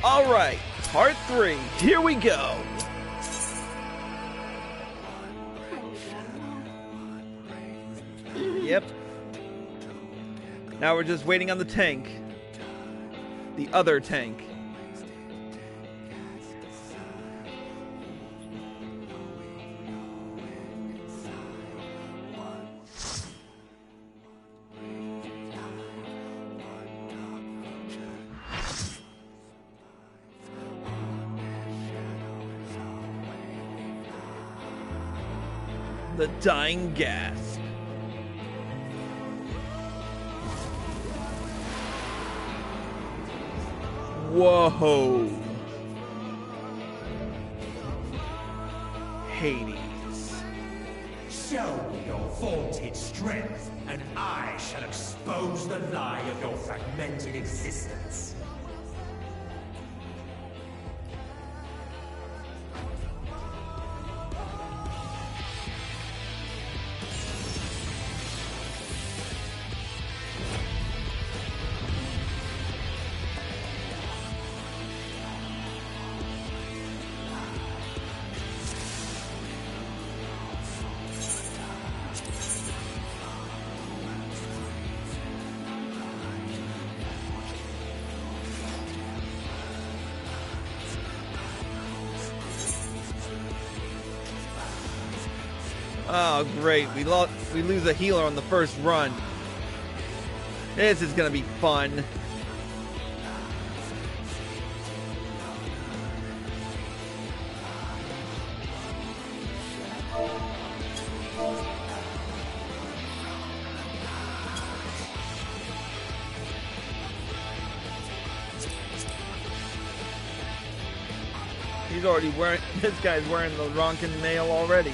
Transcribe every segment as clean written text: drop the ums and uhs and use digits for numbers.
Alright, part 3. Here we go. Yep. Now we're just waiting on the tank. The other tank. The dying gasp. Whoa. Hades. Show me your vaunted strength, and I shall expose the lie of your fragmented existence. Oh, great. We lose a healer on the first run. This is gonna be fun. He's already wearing, this guy's wearing the Ronkin mail already.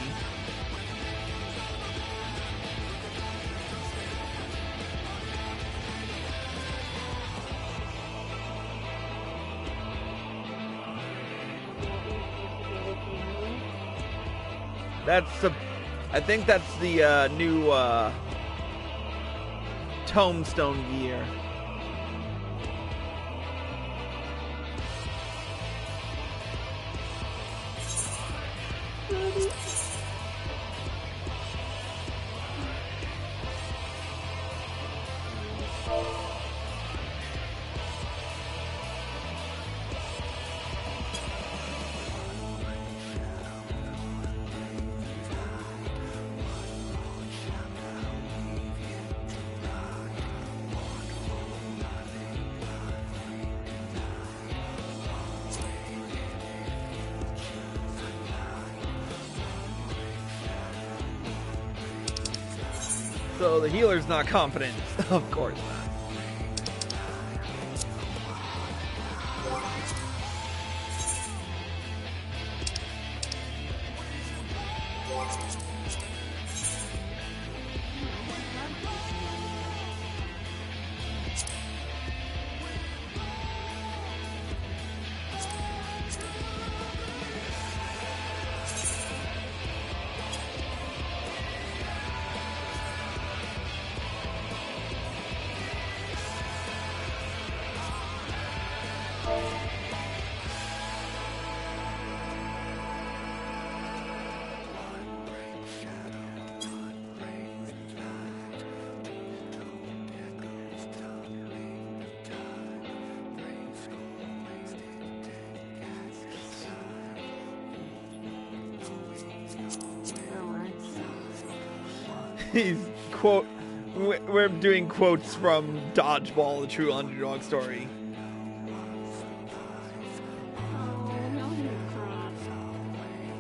I think that's the new Tombstone gear. So the healer's not confident. Of course not. He's quote. We're doing quotes from Dodgeball, the True Underdog Story.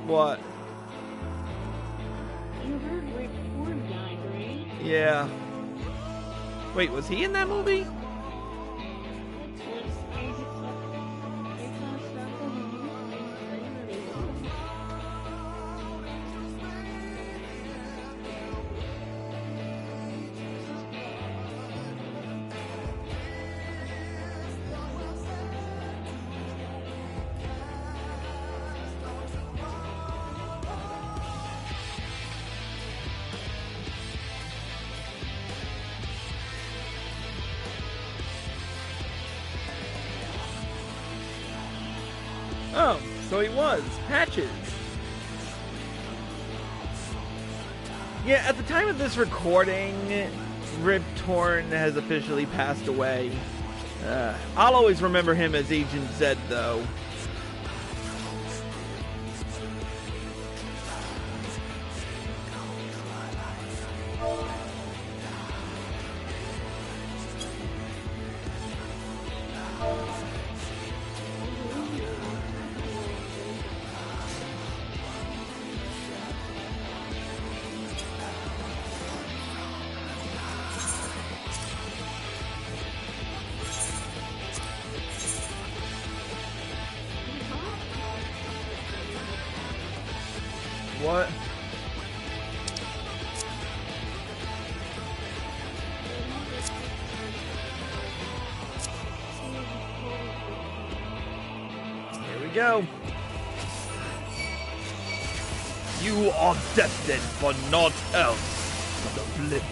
What? You heard Rick Ford died, right? Yeah. Wait, was he in that movie? Oh, so he was. Patches. Yeah, at the time of this recording, Rip Torn has officially passed away. I'll always remember him as Agent Zed, though. What? Here we go. You are destined for naught else but oblivion.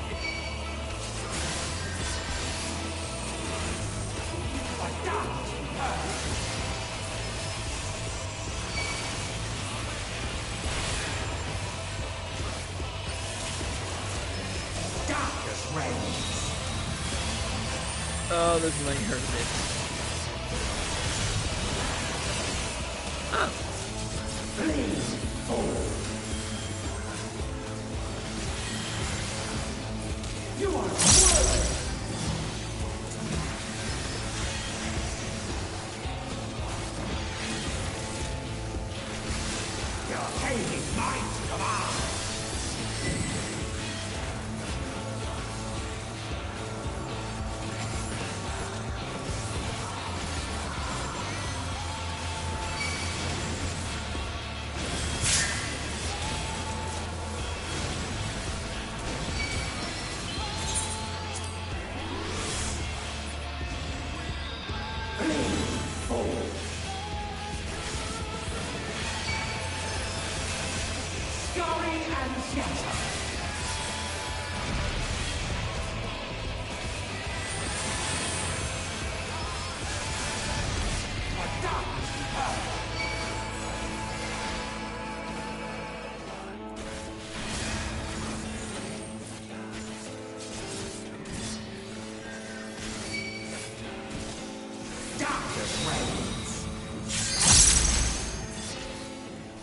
Oh, this might hurt me. Ah. You are worthy. Your hate is mine to command.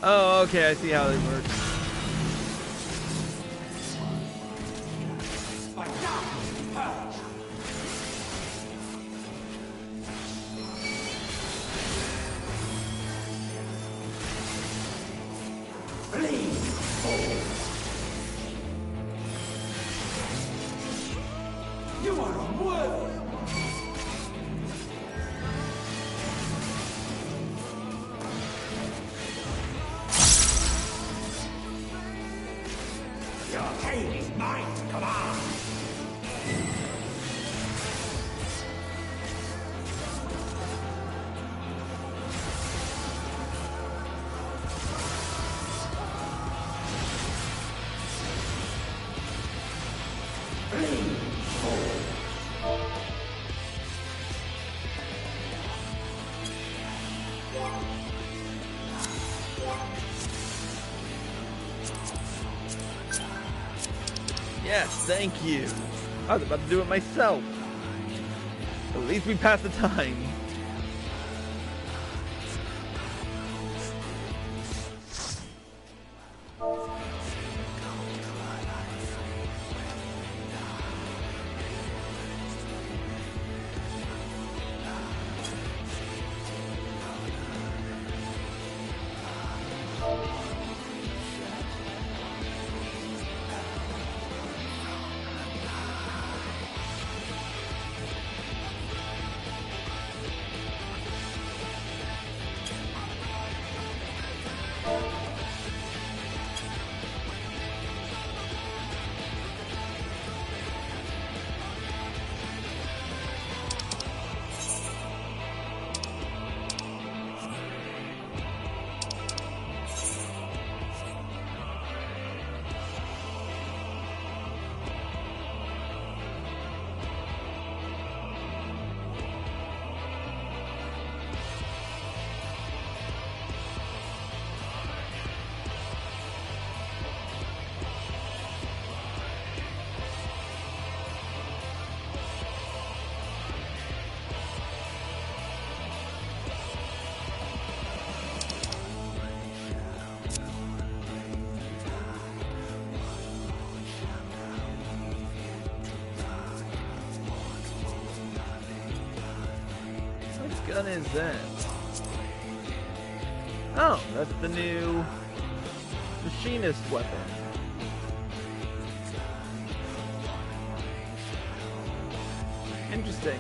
Oh, okay, I see how they work. You are unworthy. Your hate is mine to command. Yes, thank you. I was about to do it myself. At least we passed the time. gun is that? Oh, that's the new machinist weapon. Interesting.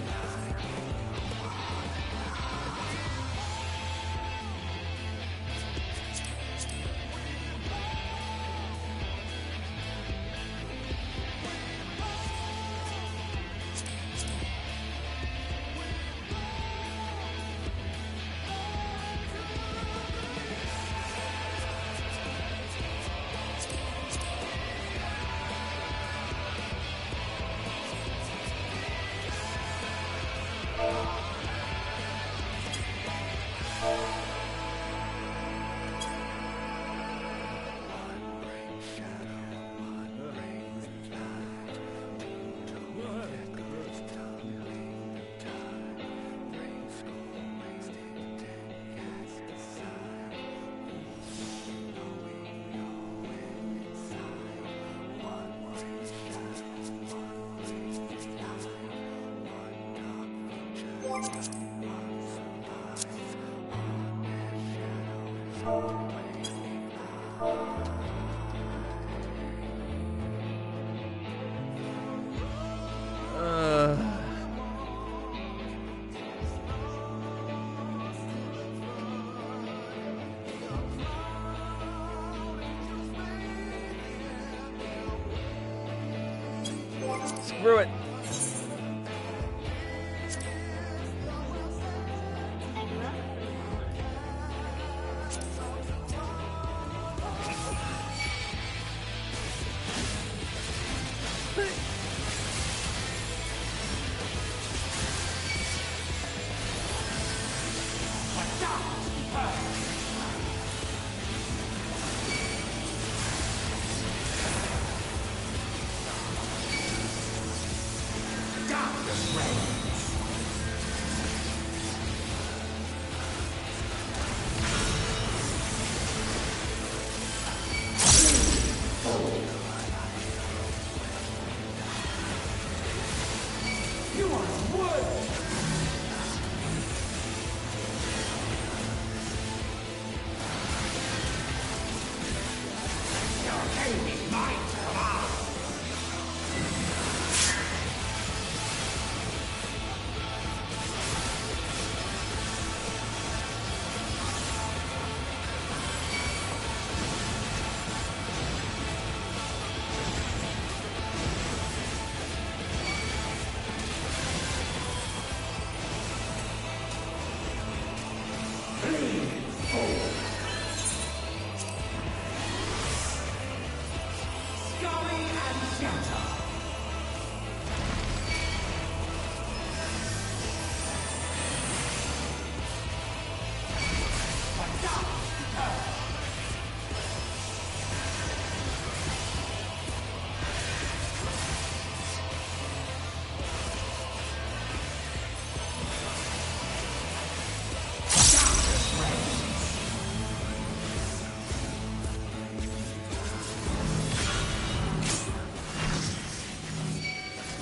Screw it.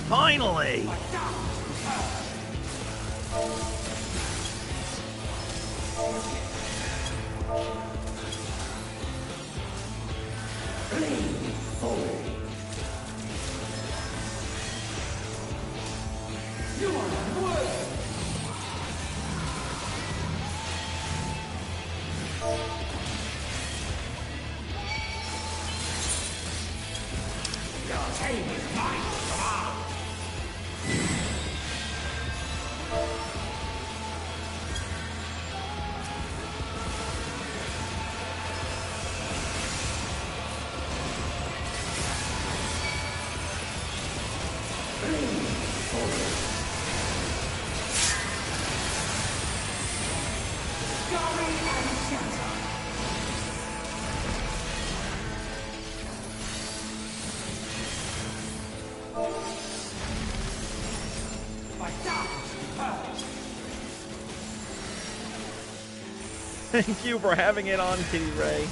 Finally! Thank you for having it on, Kitty Ray.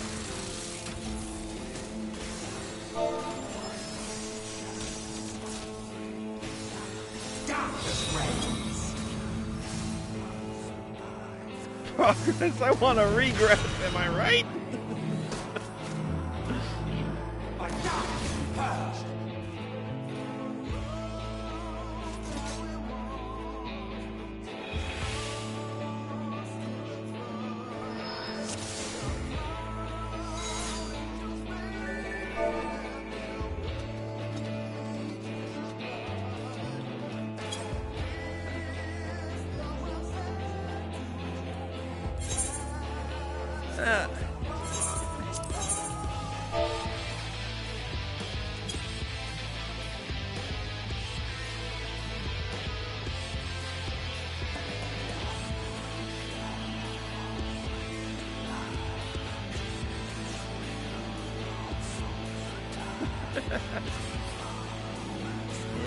progress. I want to regress, am I right?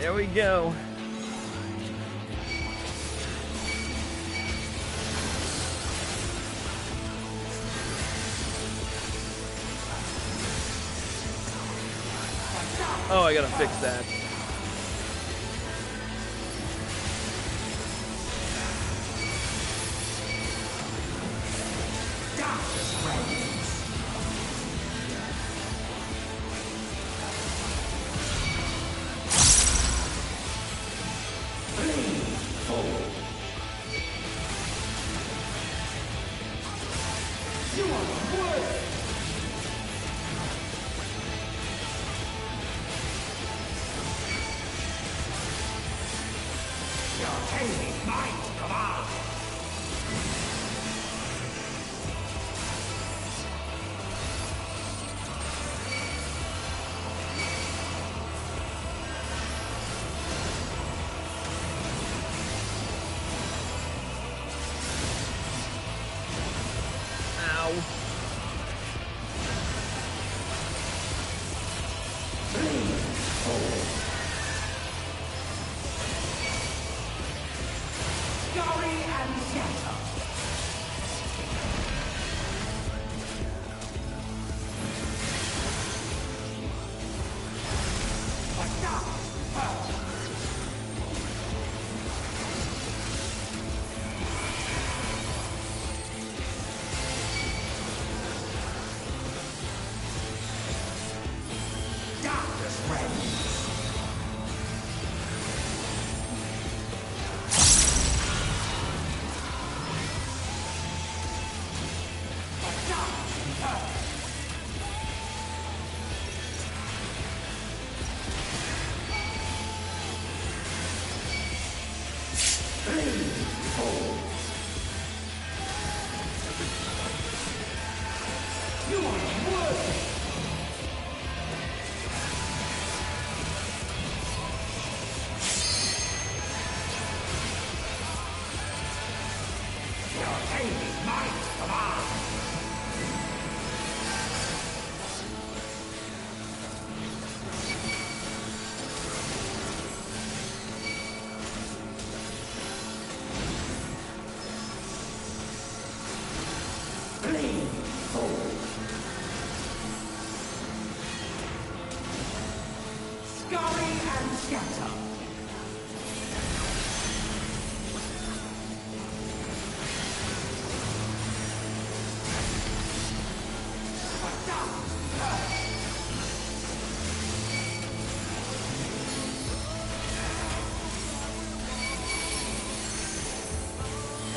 Here we go. Oh, I gotta fix that.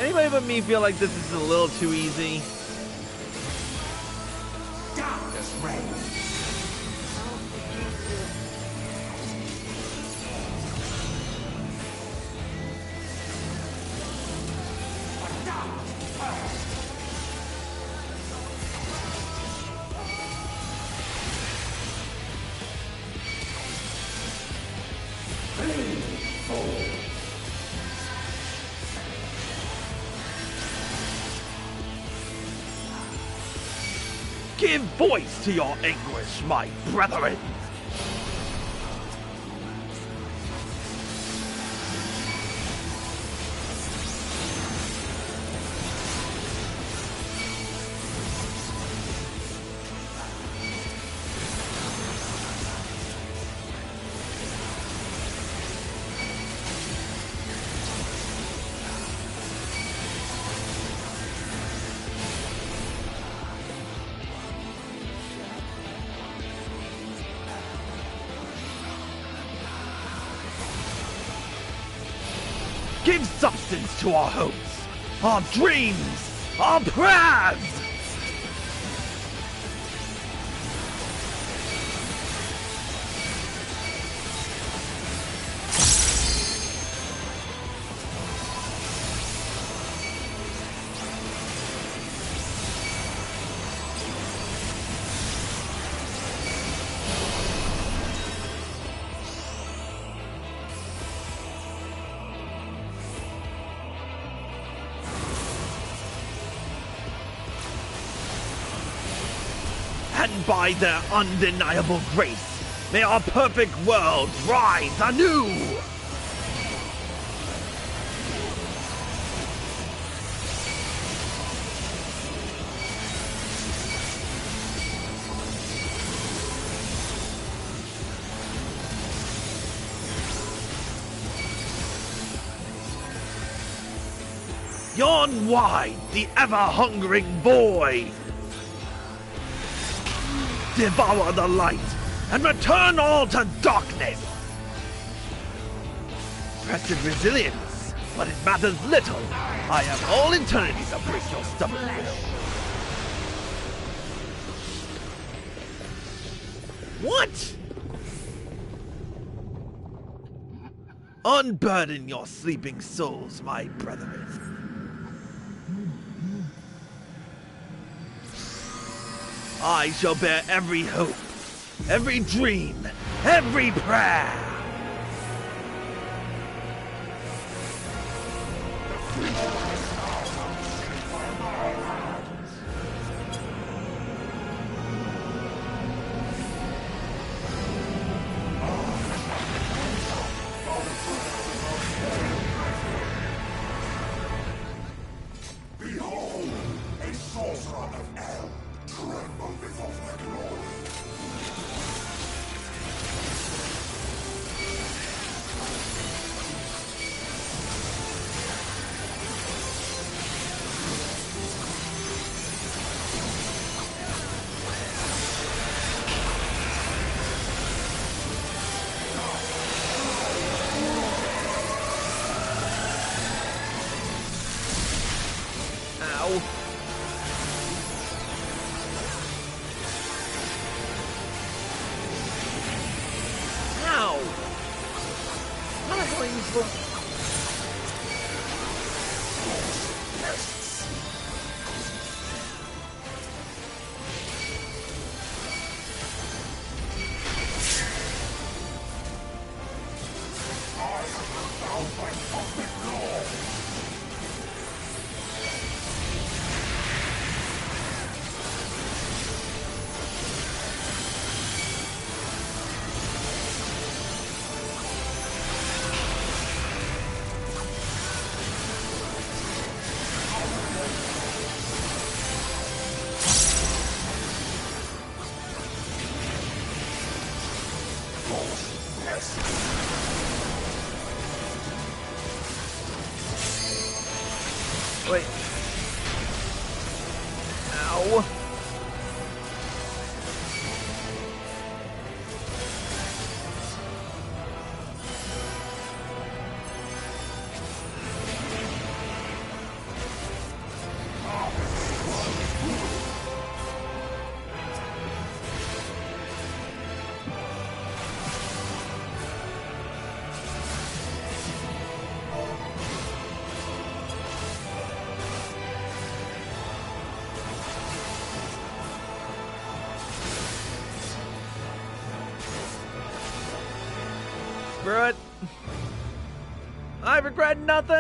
Anybody but me feel like this is a little too easy? Darkness reigns. Give voice to your anguish, my brethren! Give substance to our hopes, our dreams, our prayers! And by their undeniable grace, may our perfect world rise anew! Yawn wide the ever-hungering void! Devour the light, and return all to darkness! Pressed resilience, but it matters little. I have all eternity to break your stubborn will. What? Unburden your sleeping souls, my brethren. I shall bear every hope, every dream, every prayer. Behold, a sorcerer of hell, tremble before the glory. Ow. Ow! How the hell are you supposed Wait. Ow. Screw it. I regret nothing!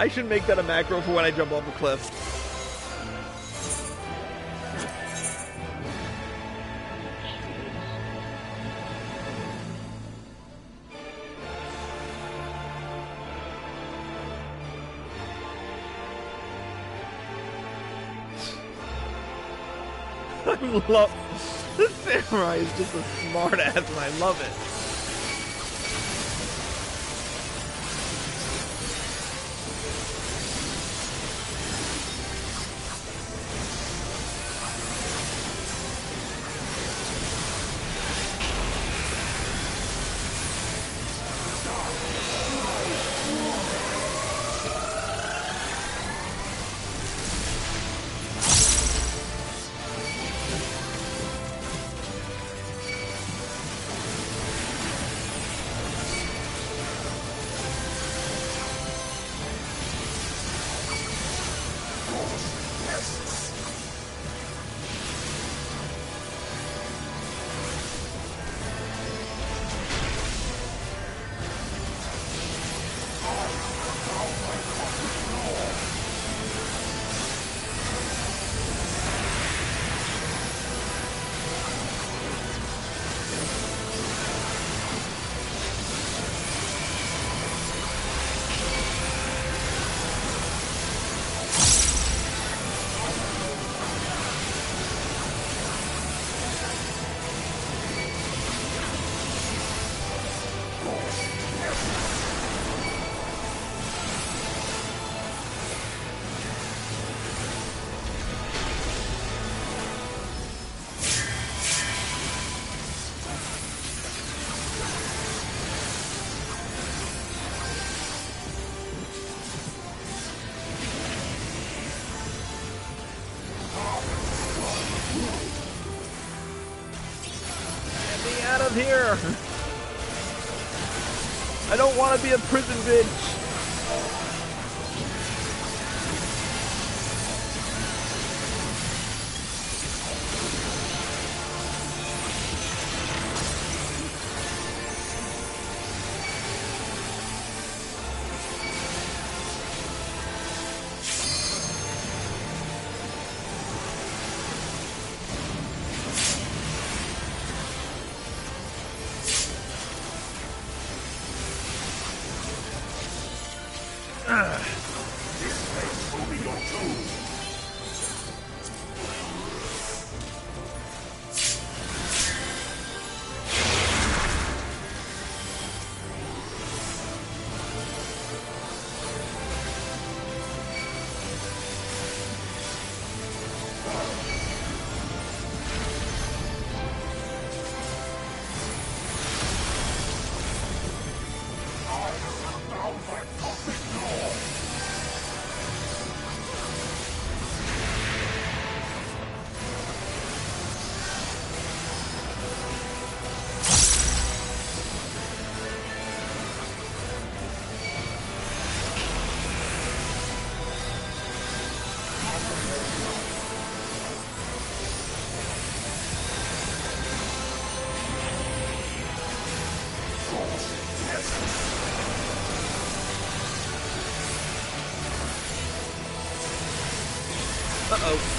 I should make that a macro for when I jump off a cliff. I love this samurai is just a smart ass and I love it. here. I don't want to be a prison bitch. Uh-oh.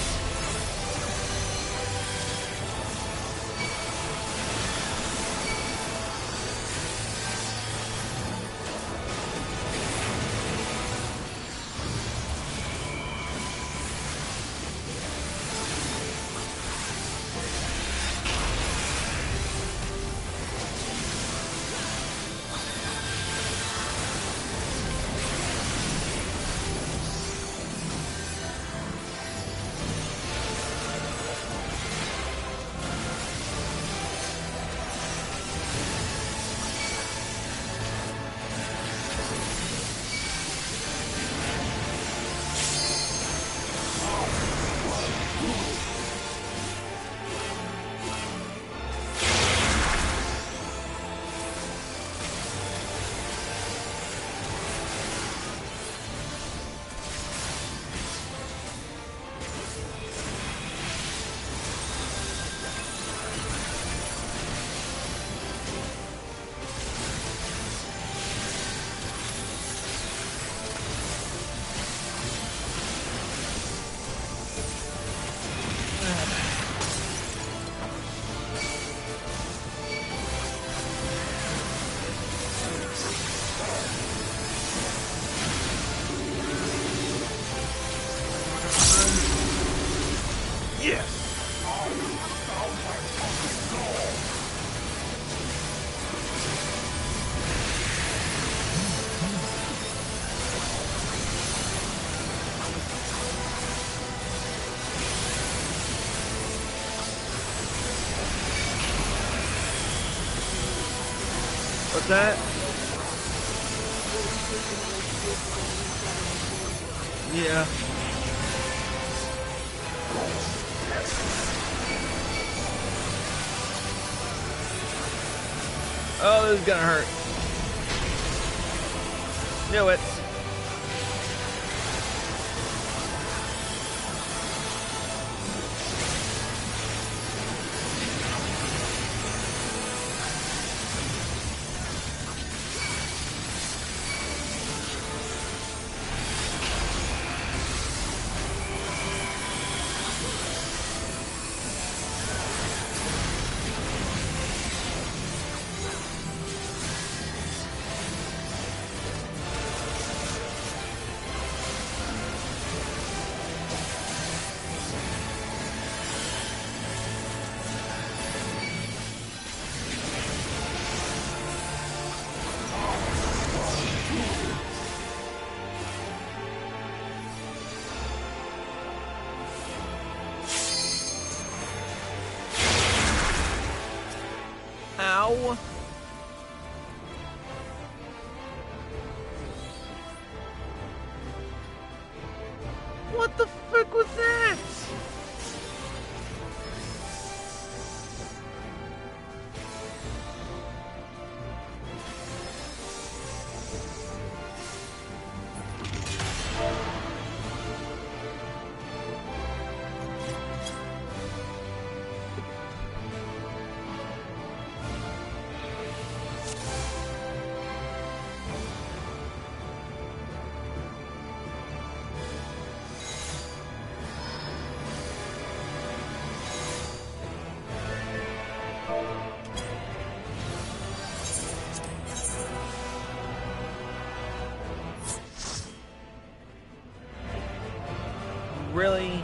What's that? Yeah. Oh, this is gonna hurt. Knew it. Ow. What the fuck was that? really?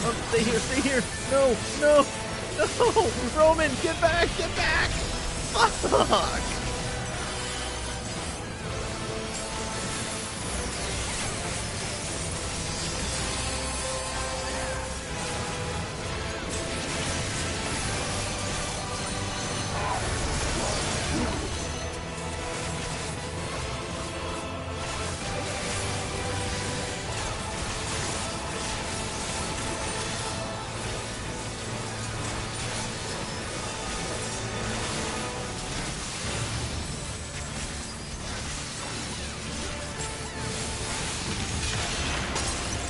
Oh, stay here, stay here. No, no, no. Roman, get back, get back. Fuck.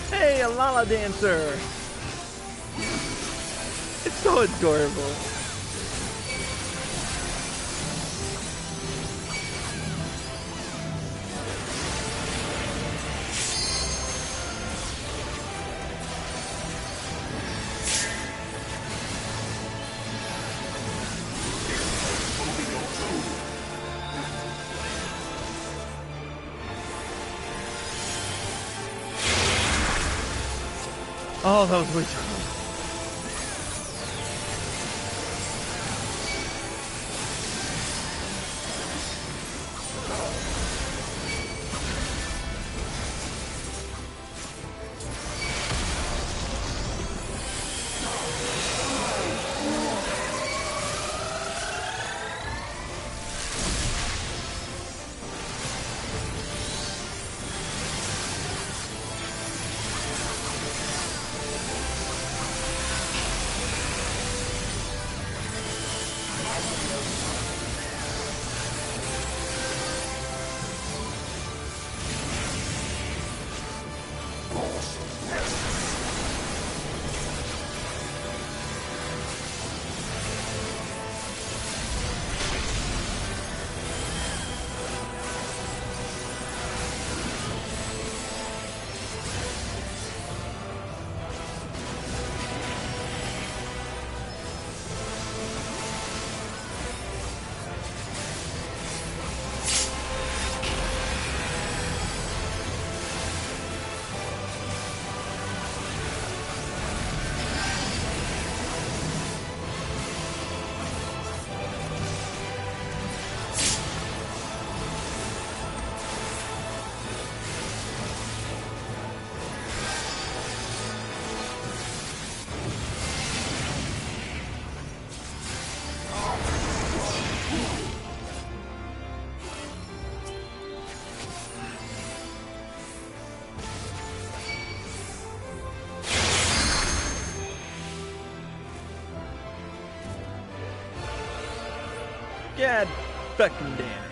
Hey, a Lala dancer! It's so adorable. Oh, that was way too close. God fucking damn it.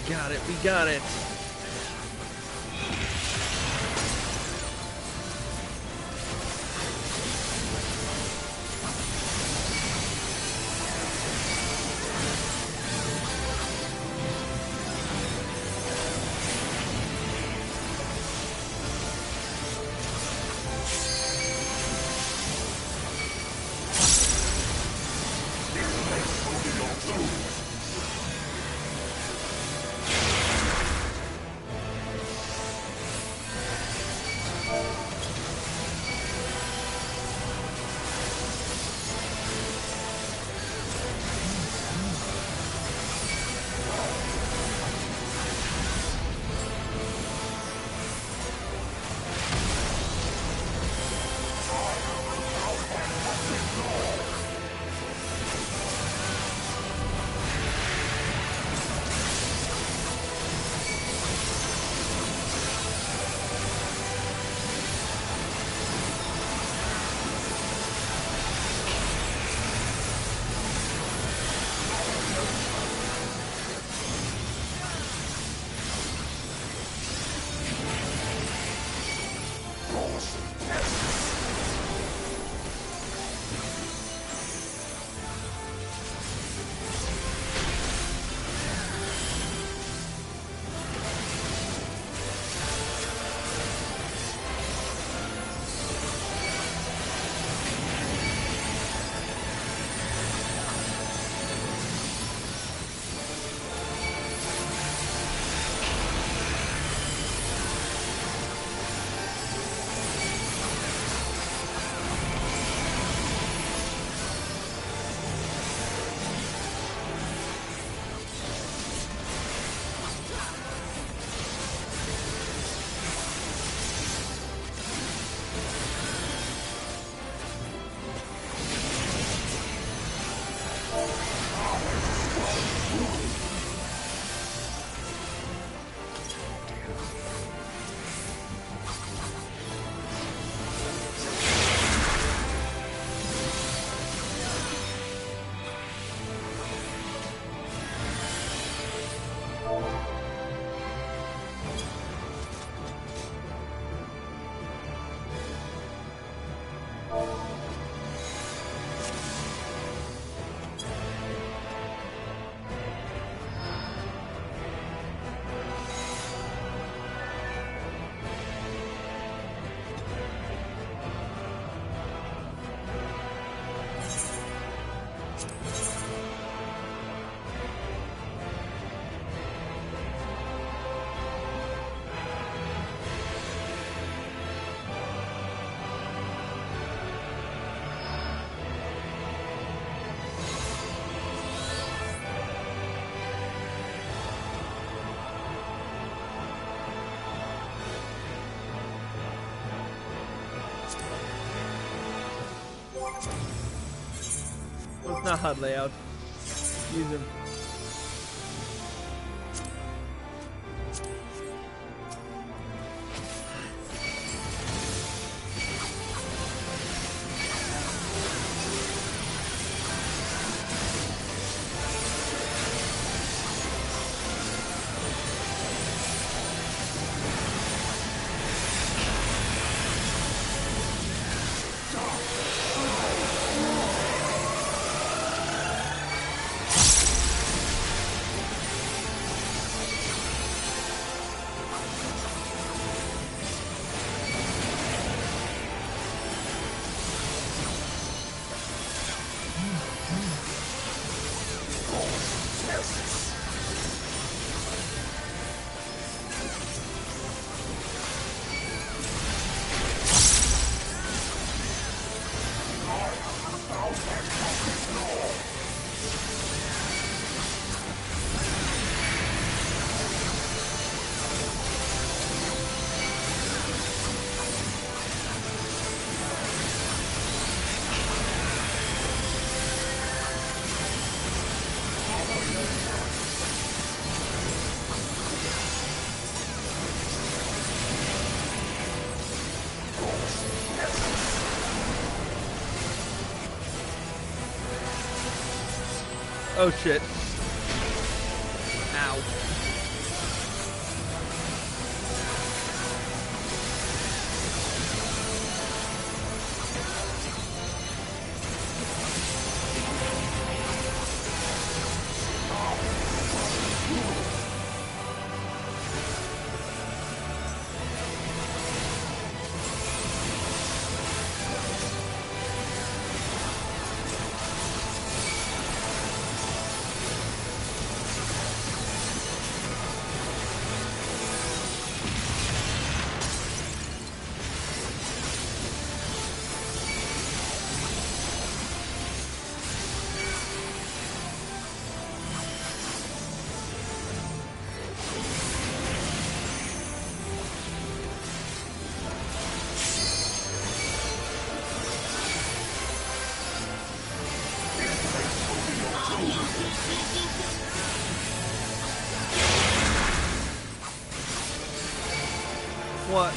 Got it, we got it. Let's not HUD layout. Use him. Oh shit. Ow. What?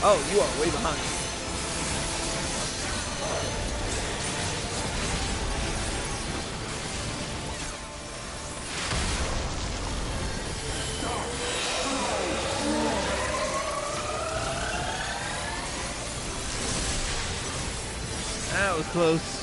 Oh, you are way behind. That was close.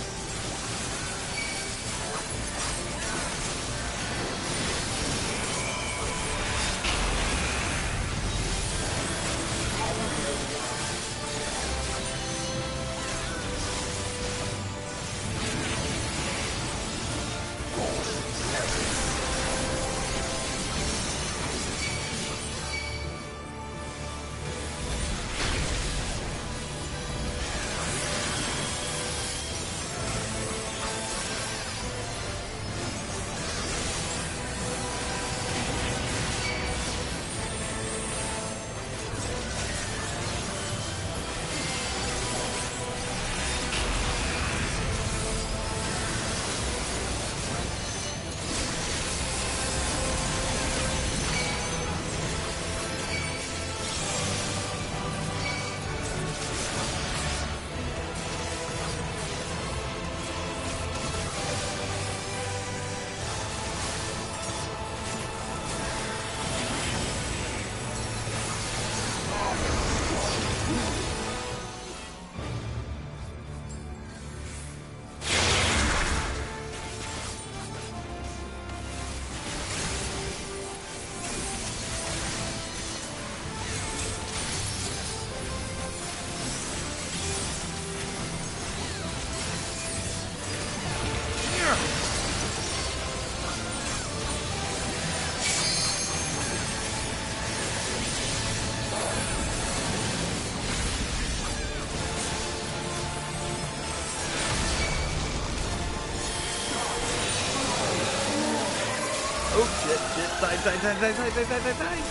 Die.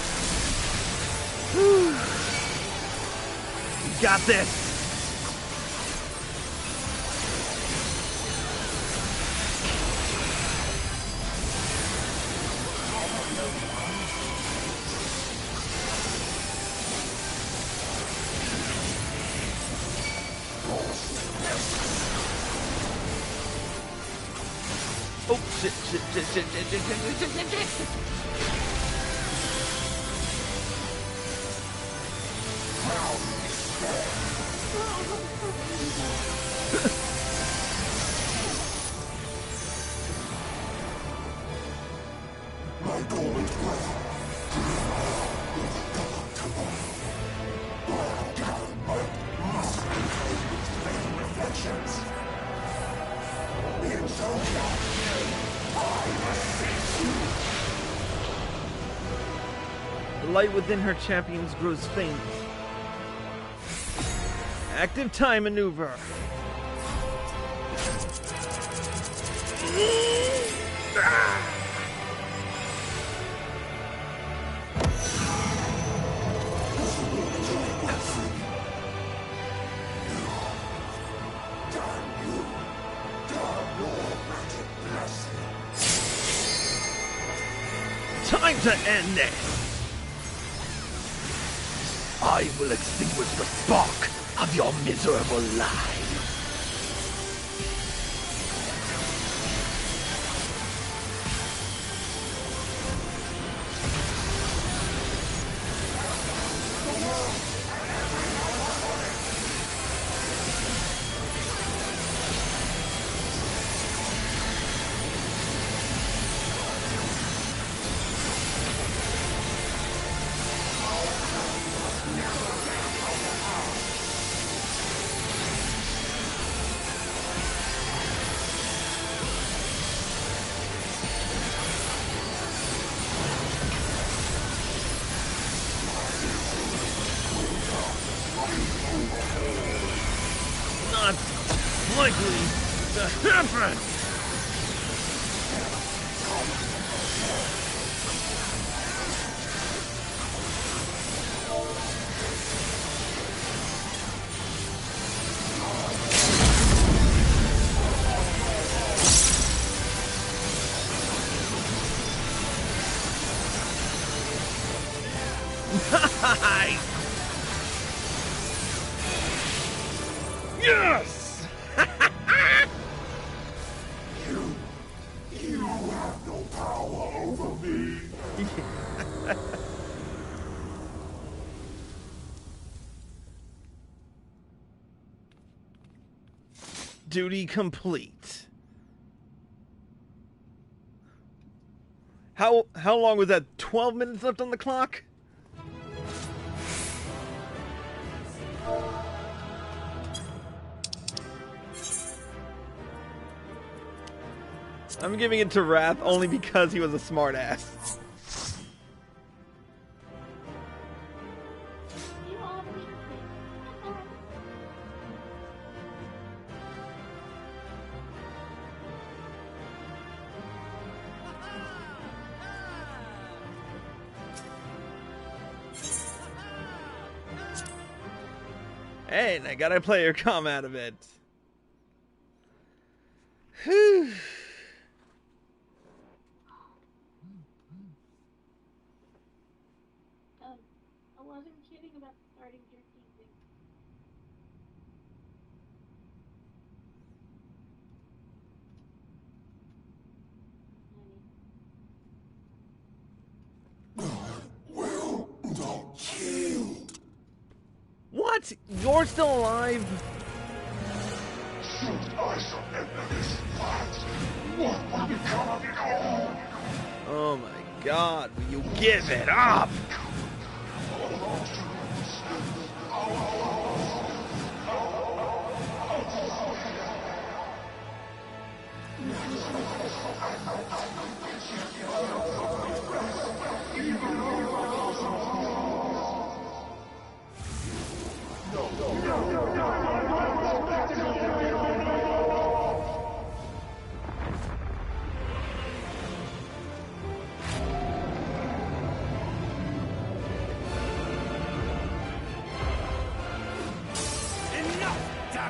Whew. You got this. Oh, shit. The light within her champions grows faint. Active time maneuver. Time to end it! I will extinguish the spark of your miserable life. Not likely to happen! Yes! You have no power over me. Duty complete. How long was that? 12 minutes left on the clock? I'm giving it to Wrath only because he was a smartass. Hey, and I got a player come out of it. Whew. I wasn't kidding about starting your teasing. Will not kill. What? You're still alive? Should I surrender this fight, what will become of it all? Oh my god, will you give it up?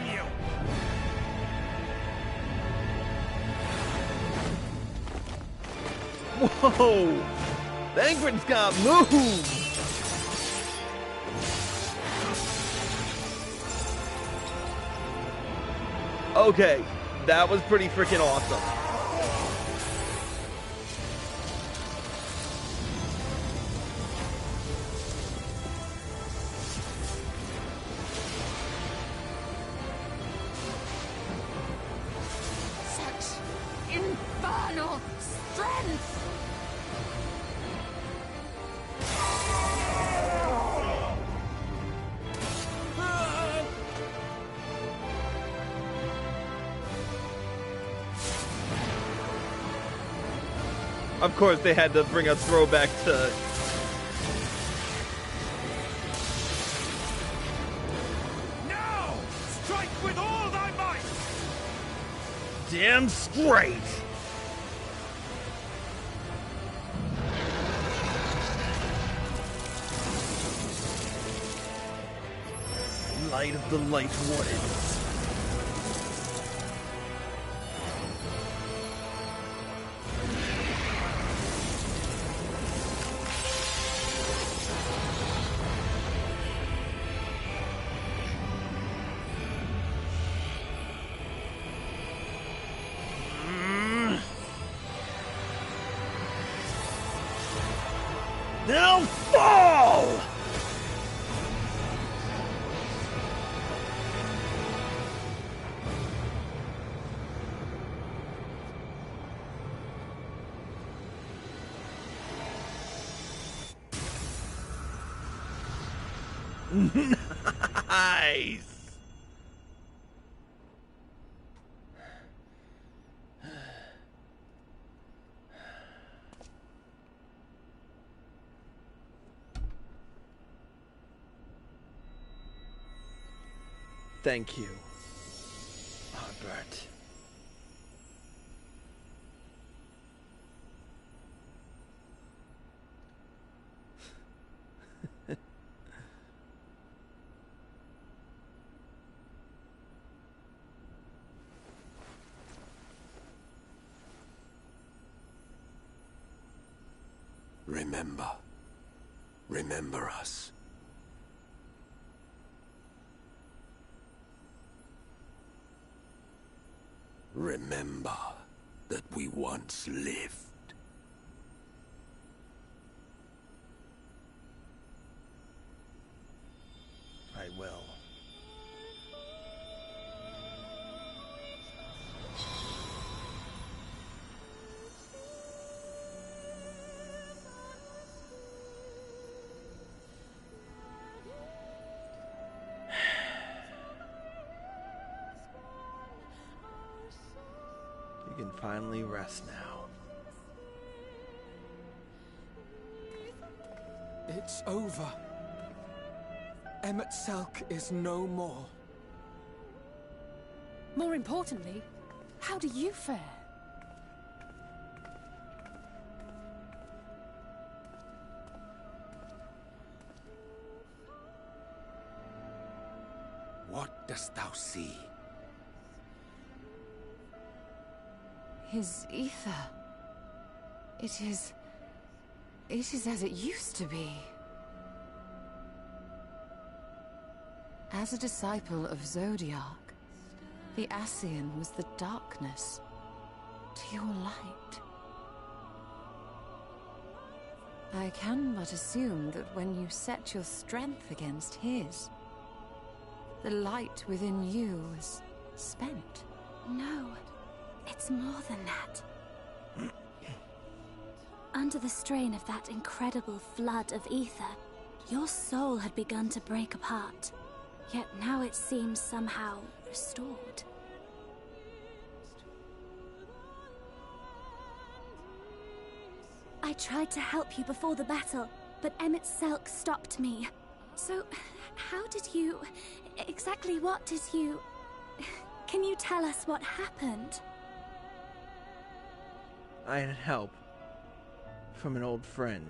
damn you! Whoa! Banquet's got moves! Okay, that was pretty freaking awesome. Such infernal strength! Of course, they had to bring a throwback to... Now! Strike with all thy might! Damn straight! Light of the Light Wardens. They'll fall! Nice! Thank you, Albert. Remember. Remember us. Remember that we once lived. I will. You can finally rest now. It's over. Emet-Selch is no more. More importantly, how do you fare? What dost thou see? His ether. It is as it used to be. As a disciple of Zodiac, the Ascian was the darkness to your light. I can but assume that when you set your strength against his, the light within you was spent. No, it's more than that. Under the strain of that incredible flood of ether, your soul had begun to break apart. Yet now it seems somehow restored. I tried to help you before the battle, but Emet-Selch stopped me. So, how did you... exactly what did you... Can you tell us what happened? I had help from an old friend.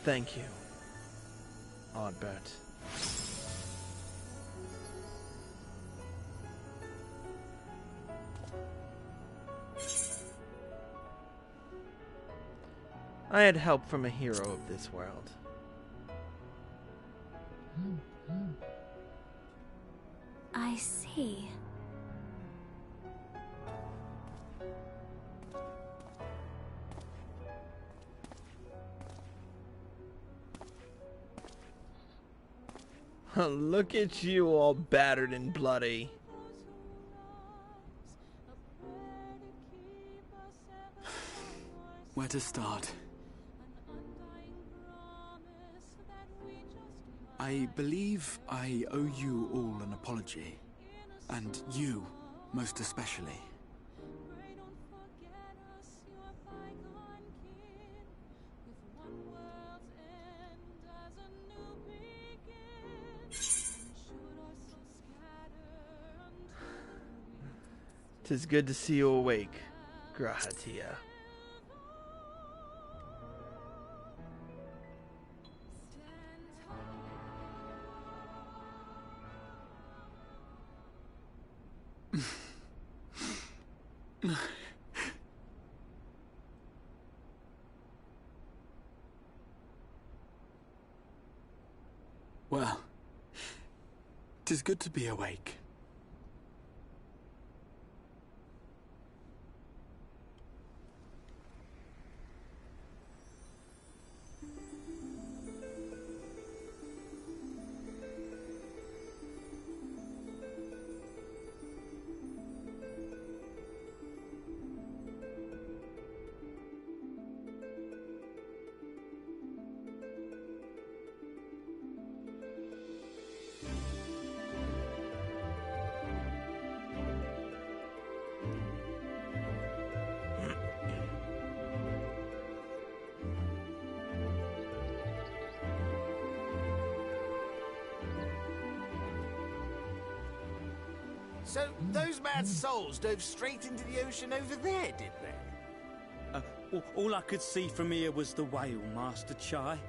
Thank you, Oddbert. I had help from a hero of this world. I see. Look at you all battered and bloody. Where to start? I believe I owe you all an apology. And you, most especially. Tis good to see you awake, Grahatia. Well, 'tis good to be awake. So, those mad souls dove straight into the ocean over there, did they? All I could see from here was the whale, Master Chai.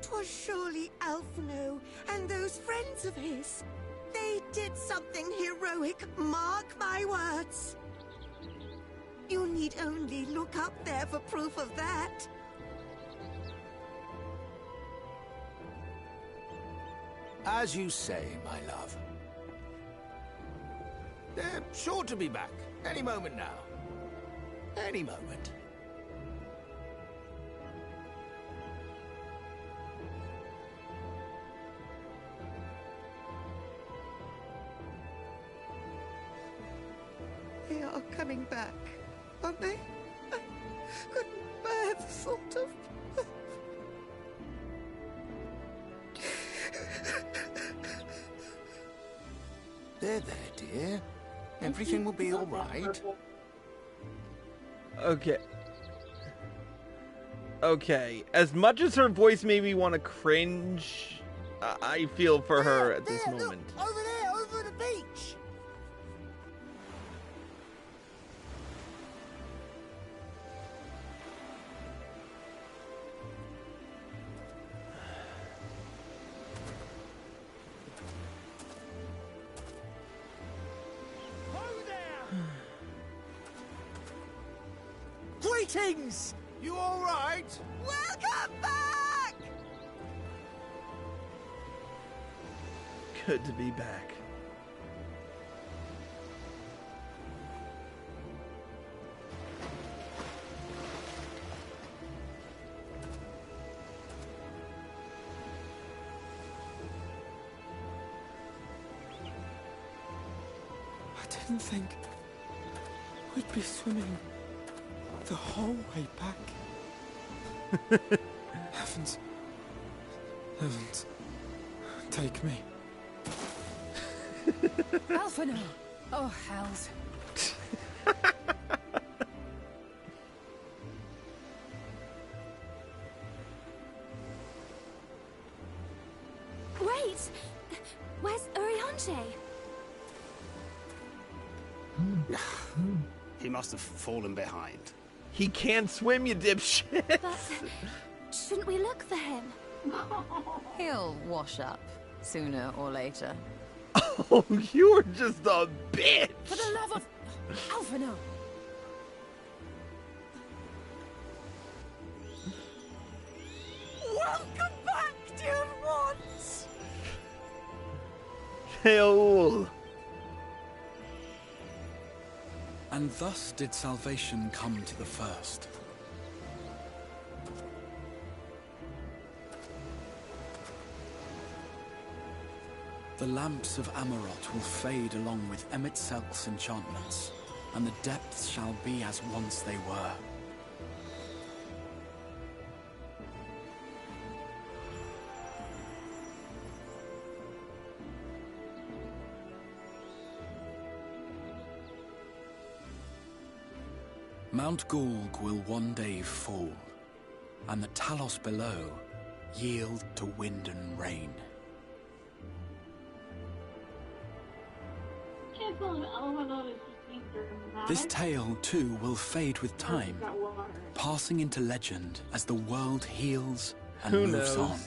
'Twas surely Alphino and those friends of his. They did something heroic, mark my words. You need only look up there for proof of that. As you say, my love. They're sure to be back. Any moment now. Any moment. They are coming back, aren't they? I couldn't bear the thought of... There, dear. Everything will be all right. Okay. Okay. As much as her voice made me want to cringe, I feel for her at this moment. Look, over there, over the beach! Greetings! You all right? Welcome back! Good to be back. I didn't think we'd be swimming the whole way back. Heavens. Heavens. Take me. Alphino! Oh, hells. Wait! Where's Urianger? He must have fallen behind. He can't swim, you dipshit. But Shouldn't we look for him? He'll wash up, sooner or later. Oh, you are just a bitch! For the love of... Alphino! Welcome back, dear ones! Sheol. And thus did salvation come to the first. The lamps of Amarot will fade along with Emet-Selch's enchantments, and the depths shall be as once they were. Mount Gulg will one day fall, and the Talos below yield to wind and rain. Can't tell if Alphino is just being dramatic. This tale, too, will fade with time, Got water. passing into legend as the world heals and Who moves knows? on.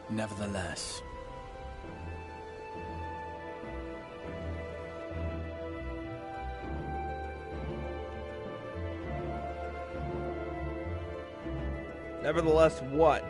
Nevertheless, Nevertheless, what?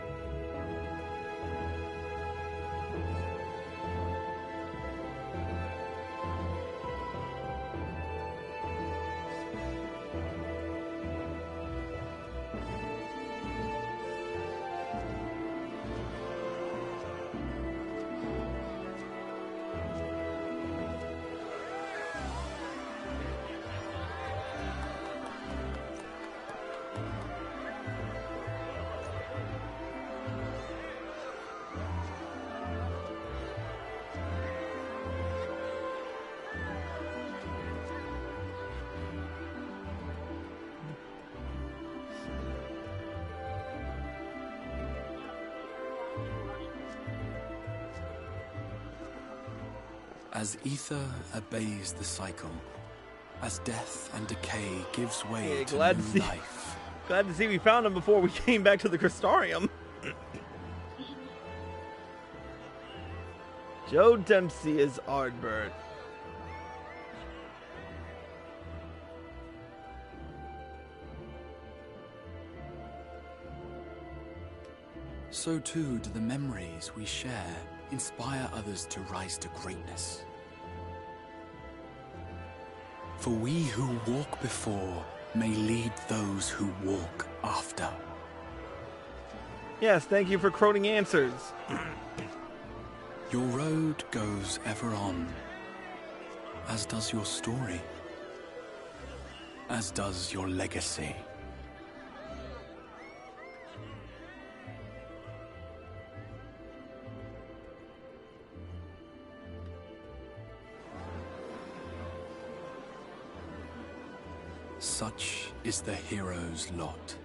as ether obeys the cycle, as death and decay gives way Yeah, to glad new to see- life, Glad to see we found him before we came back to the Crystarium. Joe Dempsey is Ardbert. so too do the memories we share inspire others to rise to greatness. For we who walk before may lead those who walk after. Yes, thank you for quoting answers. Your road goes ever on, as does your story, as does your legacy. Such is the hero's lot,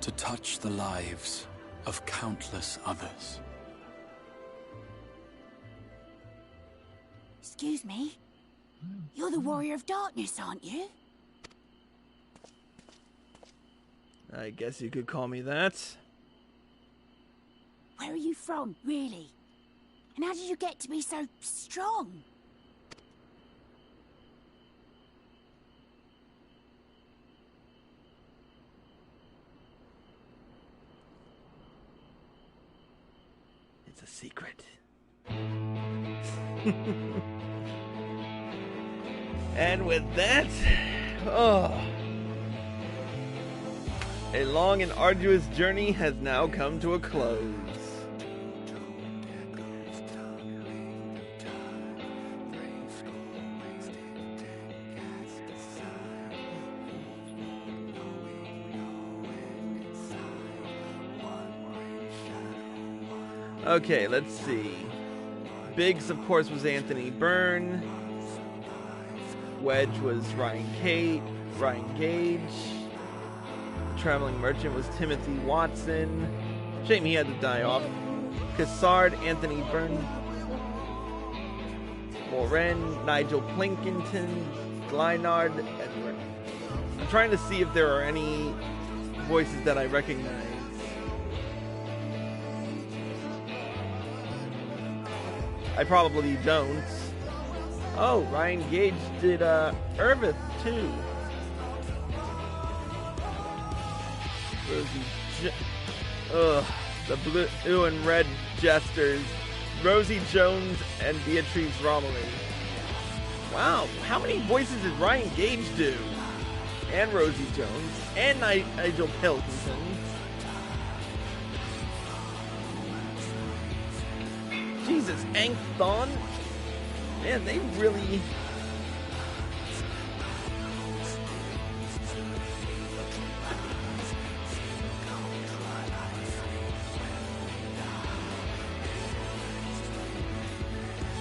to touch the lives of countless others. Excuse me? You're the Warrior of Darkness, aren't you? I guess you could call me that. Where are you from, really? And how did you get to be so strong? It's a secret. And with that, a long and arduous journey has now come to a close. Okay, let's see. Biggs, of course, was Anthony Byrne. Wedge was Ryan Cate. Ryan Gage. Traveling merchant was Timothy Watson. Shame he had to die off. Cassard, Anthony Byrne. Moren, Nigel Plinkington, Glynard, Edward. I'm trying to see if there are any voices that I recognize. I probably don't. Oh, Ryan Gage did Irvith too. The blue and red jesters. Rosie Jones and Beatrice Romilly. Wow, how many voices did Ryan Gage do? And Rosie Jones. And Nigel Pilkington. Jesus, Angthon? Man, they really...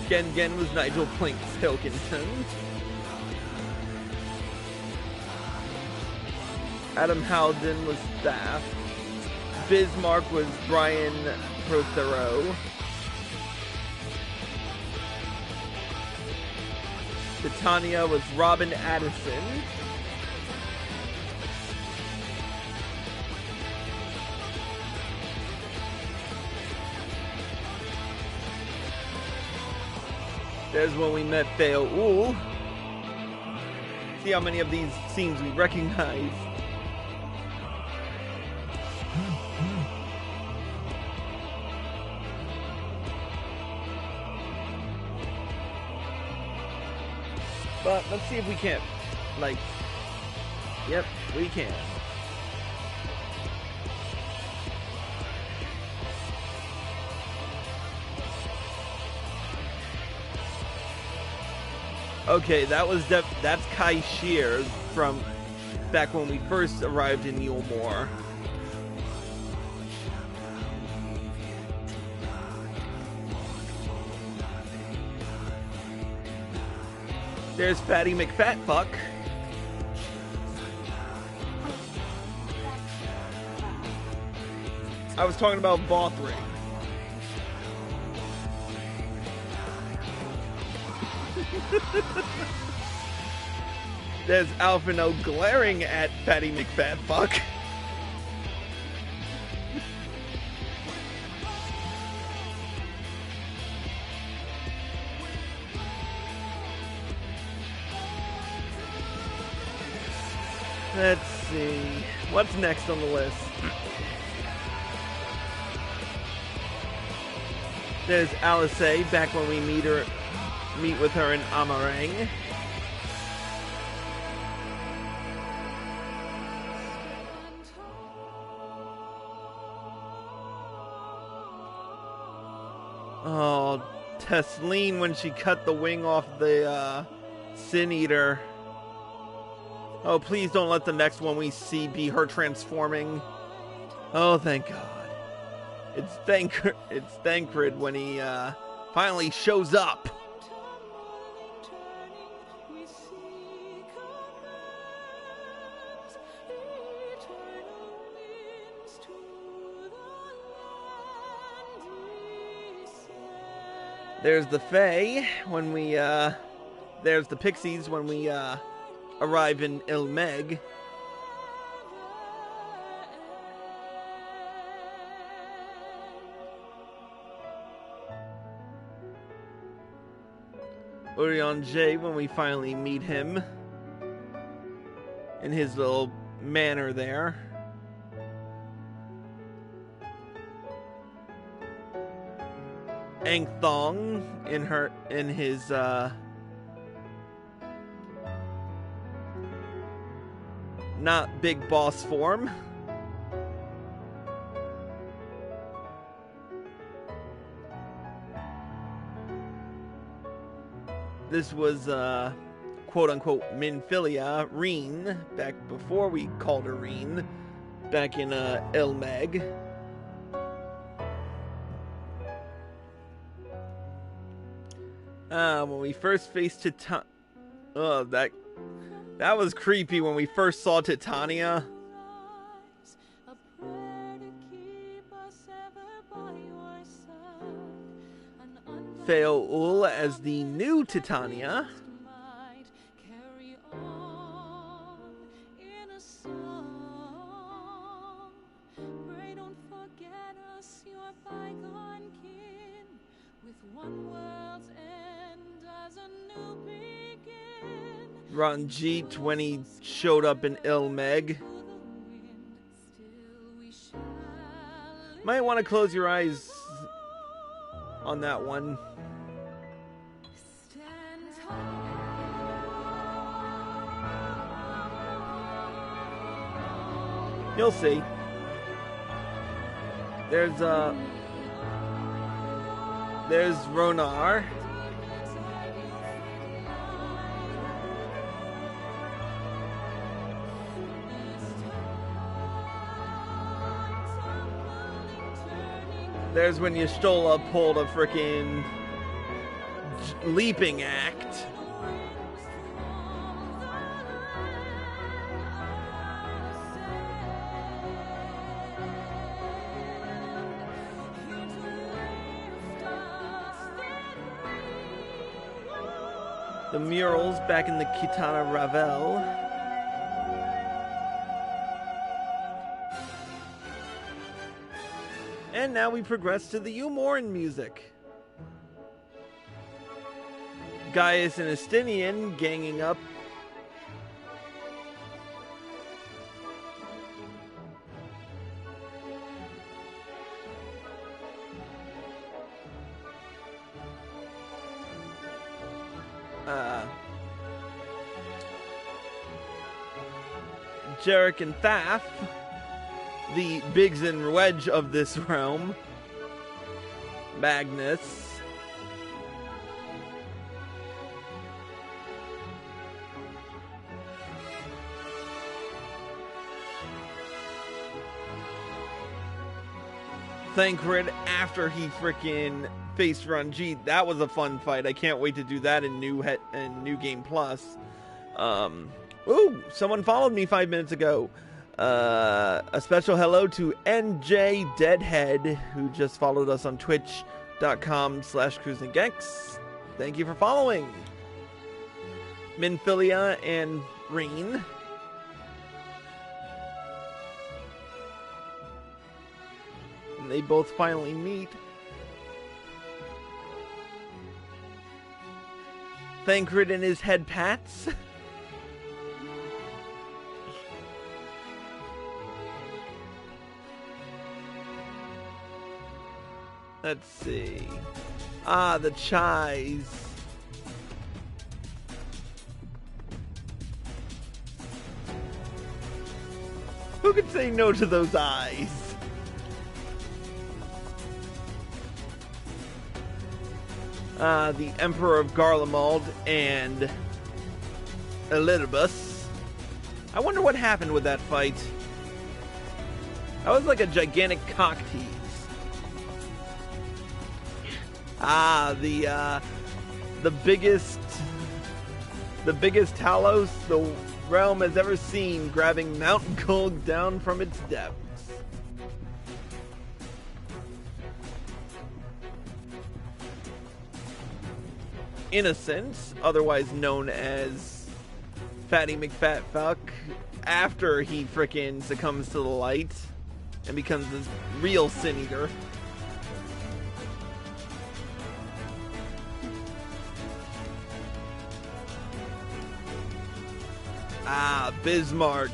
Gen was Nigel Pilkington. Adam Howden was Staff. Bismarck was Brian Prothero. Titania was Robin Addison. There's when we met Theo Uhl. See how many of these scenes we recognize. But let's see if we can't, like, yep, we can. Okay, that's Kai Shear from back when we first arrived in Mulemoor. There's Fatty McFatfuck. I was talking about Bothring. There's Alphino glaring at Fatty McFatfuck. Let's see. What's next on the list? There's Alice A, back when we meet with her in Amarang. Oh, Tesleen when she cut the wing off the Sin Eater. Oh, please don't let the next one we see be her transforming. Oh, thank God. It's Thancred when he finally shows up. There's the Fae when we there's the Pixies when we arrive in Ilmeg. Urian J when we finally meet him in his little manor there. Angthong in his not big boss form. This was quote-unquote Minfilia, Reen, back before we called her Reen, back in Ilmeg. When we first faced Titania... Oh, that That was creepy when we first saw Titania. Feoul as the new Titania. Ranjit when he showed up in Ilmeg. Might want to close your eyes on that one. You'll see. There's Ronar. There's when Y'shtola pulled a frickin' leaping act. The murals back in the Kitana Ravel. And now we progress to the Umoran music. Gaius and Estinian ganging up. Jarek and Thaf, the Biggs and Wedge of this realm. Magnus. Thancred after he frickin' faced Ranjit. That was a fun fight. I can't wait to do that in New Game Plus. Ooh, someone followed me 5 minutes ago. A special hello to NJ Deadhead, who just followed us on twitch.com/cruisinggex. Thank you for following. Minfilia and Reen. And they both finally meet. Thancred and his head pats. Let's see. Ah, the Chais. Who could say no to those eyes? The Emperor of Garlemald and Elidibus. I wonder what happened with that fight. That was like a gigantic cock tease. The biggest Talos the realm has ever seen, grabbing Mount Gulg down from its depths. Innocent, otherwise known as Fatty McFatfuck, after he frickin' succumbs to the light and becomes this real Sin Eater. Bismarck.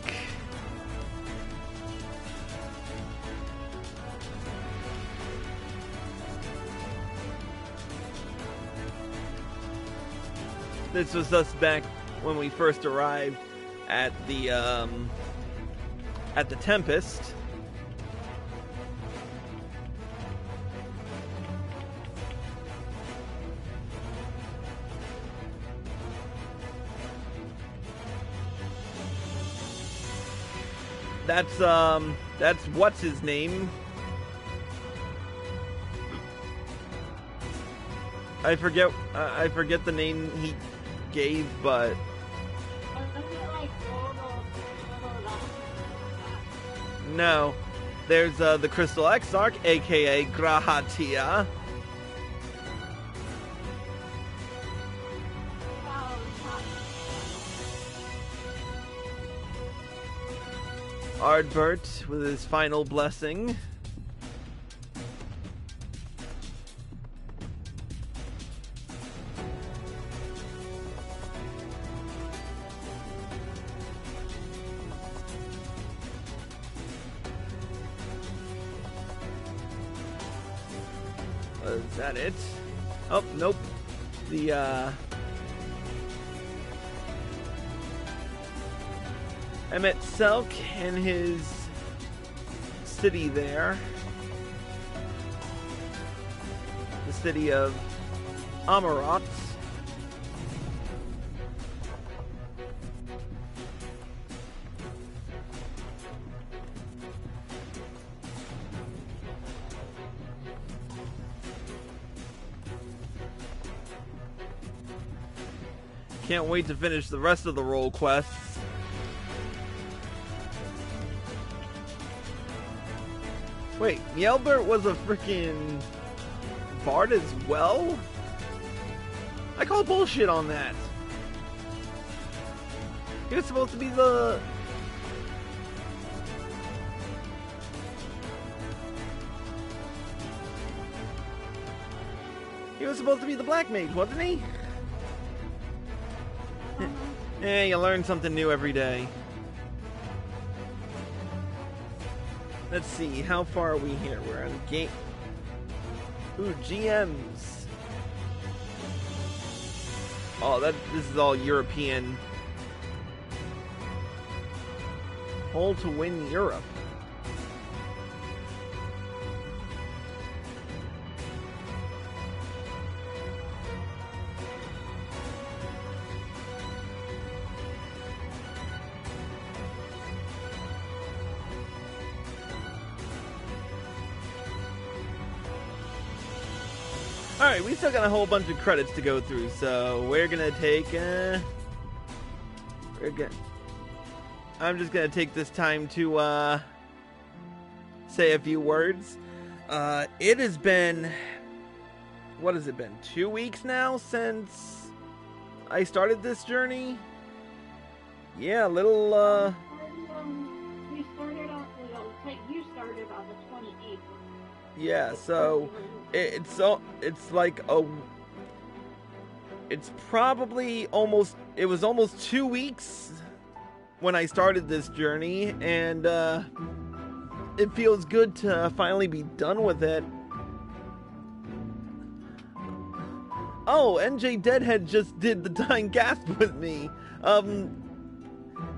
This was us back when we first arrived at the Tempest. That's what's his name? I forget the name he gave, but Wasn't it like No. There's the Crystal Exarch, aka Grahatia. Ardbert with his final blessing. Is that it? Oh, nope. The, Emet-Selch and his city there. The city of Amarot. Can't wait to finish the rest of the role quests. Wait, Mielbert was a freaking bard as well? I call bullshit on that. He was supposed to be the... He was supposed to be the black mage, wasn't he? Eh, you learn something new every day. Let's see, how far are we here? We're on game. Ooh, GMs. Oh, this is all European. Hole to win Europe. Alright, we still got a whole bunch of credits to go through, so we're gonna take, I'm just gonna take this time to, say a few words. It has been, what has it been, 2 weeks now since I started this journey? Yeah, a little, We started off, you started on the 28th. Yeah, so it's like it's probably almost, it was almost 2 weeks when I started this journey, and it feels good to finally be done with it. Oh, NJ Deadhead just did the Dying Gasp with me.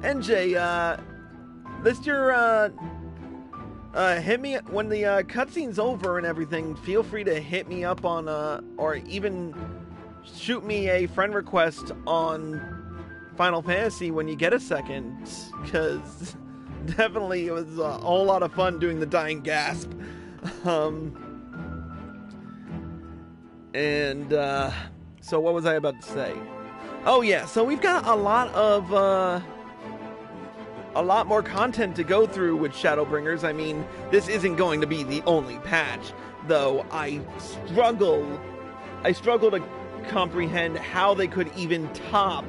NJ, list your hit me when the cutscene's over and everything. Feel free to hit me up on or even shoot me a friend request on Final Fantasy when you get a second, because definitely it was a whole lot of fun doing the Dying Gasp. So what was I about to say? Oh yeah, so we've got a lot more content to go through with Shadowbringers. I mean, this isn't going to be the only patch, though I struggle to comprehend how they could even top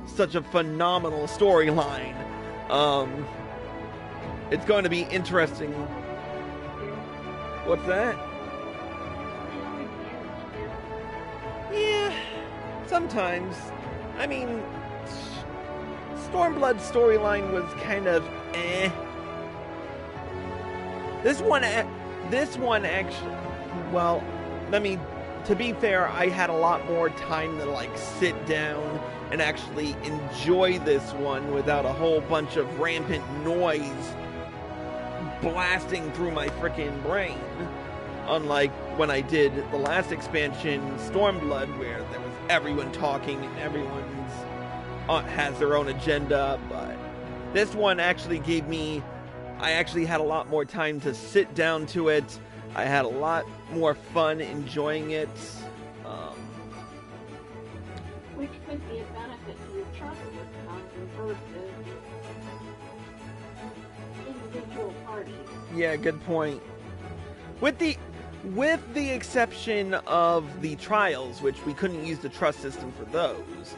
such a phenomenal storyline. It's going to be interesting. What's that? Yeah, sometimes. I mean, Stormblood's storyline was kind of eh. This one actually, well, to be fair, I had a lot more time to like sit down and actually enjoy this one without a whole bunch of rampant noise blasting through my freaking brain. Unlike when I did the last expansion, Stormblood, where there was everyone talking and everyone's has their own agenda, but this one actually I actually had a lot more time to sit down to it. I had a lot more fun enjoying it. Which could be a benefit to your travel versus individual parties. Yeah, good point. With the exception of the trials, which we couldn't use the trust system for those.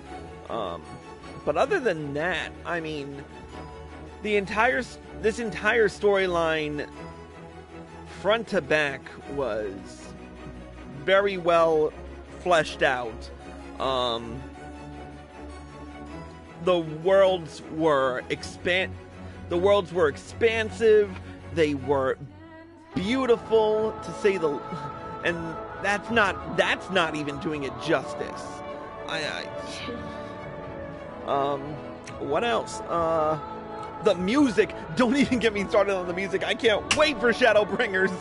But other than that, I mean, this entire storyline, front to back, was very well fleshed out. The worlds were expansive. They were beautiful, to say the, and that's not even doing it justice. What else? The music. Don't even get me started on the music. I can't wait for Shadowbringers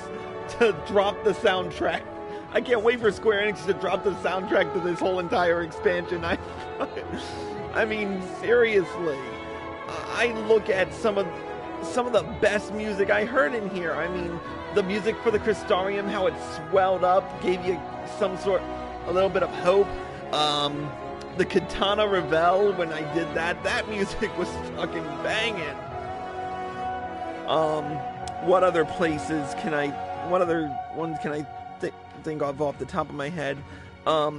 to drop the soundtrack. I can't wait for Square Enix to drop the soundtrack to this whole entire expansion. I mean, seriously. I look at some of the best music I heard in here. I mean, the music for the Crystarium, how it swelled up, gave you a little bit of hope. The Katana Revel, when I did that music was fucking banging. What other ones can I think of off the top of my head? The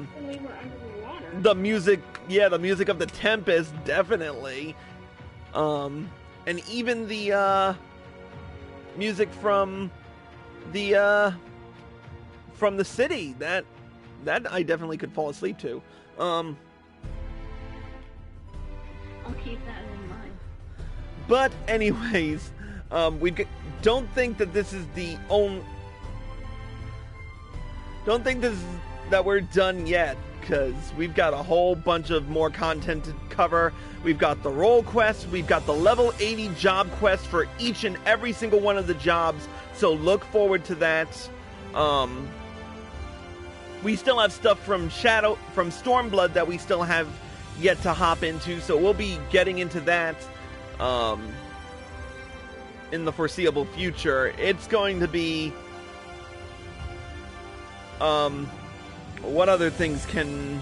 music of the Tempest, definitely. And even the music from the city, that I definitely could fall asleep to. I'll keep that in mind. But anyways, don't think that this is the only. Don't think that we're done yet, because we've got a whole bunch of more content to cover. We've got the role quests, we've got the level 80 job quest for each and every single one of the jobs, so look forward to that. We still have stuff from Stormblood that we still have yet to hop into, so we'll be getting into that in the foreseeable future. It's going to be what other things can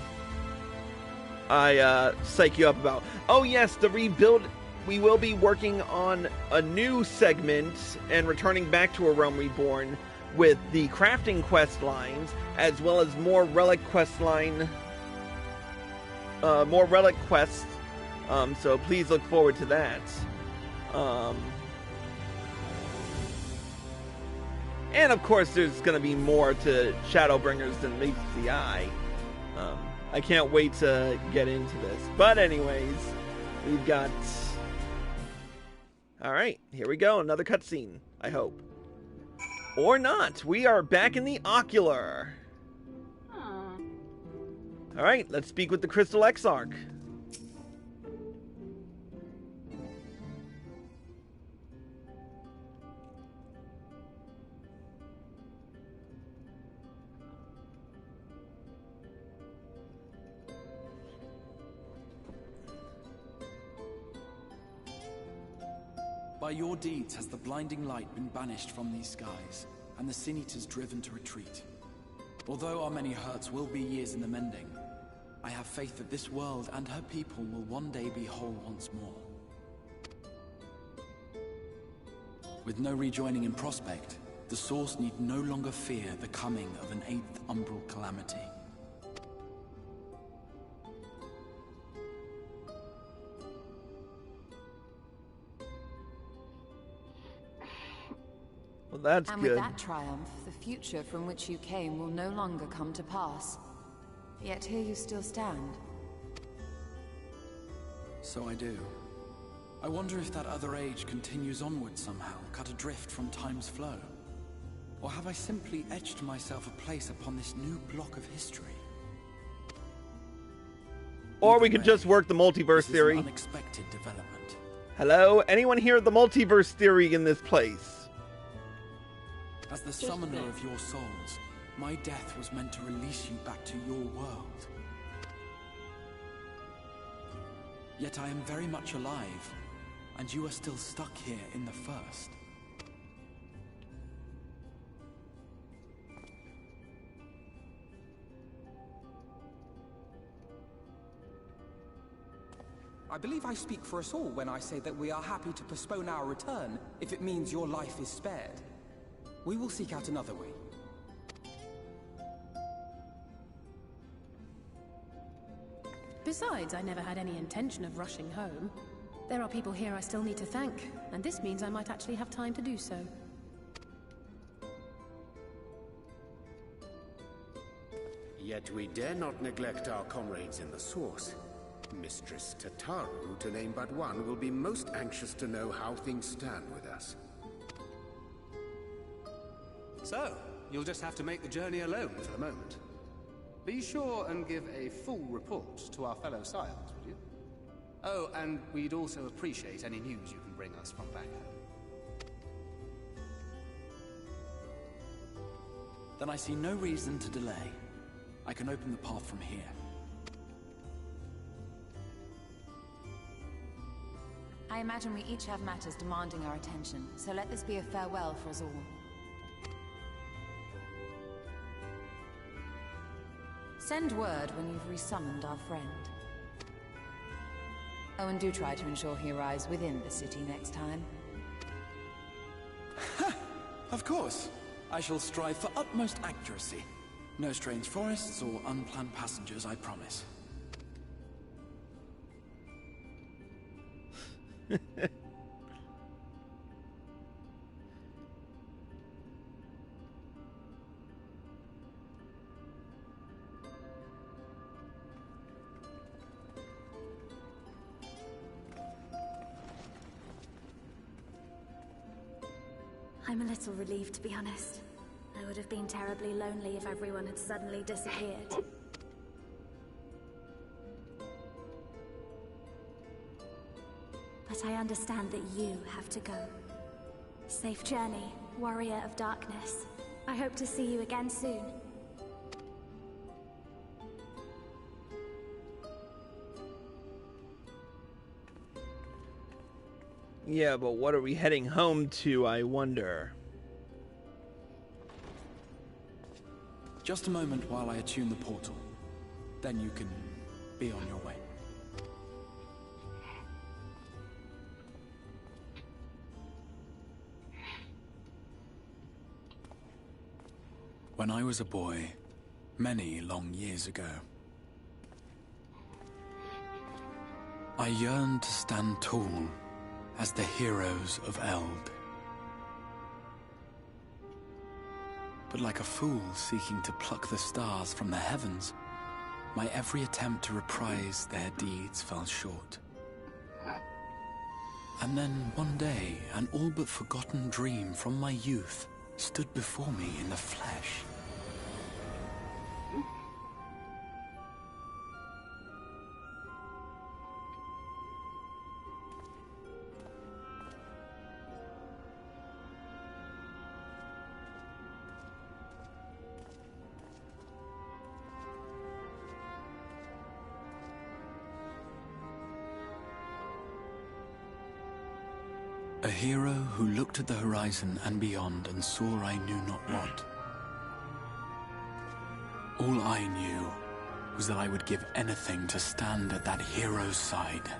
I psych you up about? Oh yes, the rebuild. We will be working on a new segment and returning back to A Realm Reborn with the crafting quest lines, as well as more relic quests. So please look forward to that. And of course, there's going to be more to Shadowbringers than meets the eye. I can't wait to get into this. But anyways, we've got... Alright, here we go. Another cutscene, I hope. Or not. We are back in the Ocular. Alright, let's speak with the Crystal Exarch. By your deeds has the blinding light been banished from these skies, and the Sin Eaters driven to retreat. Although our many hurts will be years in the mending, I have faith that this world and her people will one day be whole once more. With no rejoining in prospect, the Source need no longer fear the coming of an Eighth Umbral Calamity. Well, that's and good. with that triumph, the future from which you came will no longer come to pass. Yet here you still stand. So I do. I wonder if that other age continues onward somehow, cut adrift from time's flow. Or have I simply etched myself a place upon this new block of history? Or we could just work the multiverse theory. An unexpected development. Hello? Anyone hear the multiverse theory in this place? As the summoner of your souls, my death was meant to release you back to your world. Yet I am very much alive, and you are still stuck here in the first. I believe I speak for us all when I say that we are happy to postpone our return if it means your life is spared. We will seek out another way. Besides, I never had any intention of rushing home. There are people here I still need to thank, and this means I might actually have time to do so. Yet we dare not neglect our comrades in the Source. Mistress Tataru, to name but one, will be most anxious to know how things stand with us. So, you'll just have to make the journey alone for the moment. Be sure and give a full report to our fellow Scions, would you? Oh, and we'd also appreciate any news you can bring us from back home. Then I see no reason to delay. I can open the path from here. I imagine we each have matters demanding our attention, so let this be a farewell for us all. Send word when you've resummoned our friend. Oh, and do try to ensure he arrives within the city next time. Of course. I shall strive for utmost accuracy. No strange forests or unplanned passengers, I promise. I'm a little relieved, to be honest. I would have been terribly lonely if everyone had suddenly disappeared. But I understand that you have to go. Safe journey, warrior of darkness. I hope to see you again soon. Yeah, but what are we heading home to, I wonder? Just a moment while I attune the portal. Then you can be on your way. When I was a boy, many long years ago, I yearned to stand tall as the heroes of Eld. But like a fool seeking to pluck the stars from the heavens, my every attempt to reprise their deeds fell short. And then one day, an all but forgotten dream from my youth stood before me in the flesh. A hero who looked at the horizon and beyond and saw I knew not what. All I knew was that I would give anything to stand at that hero's side.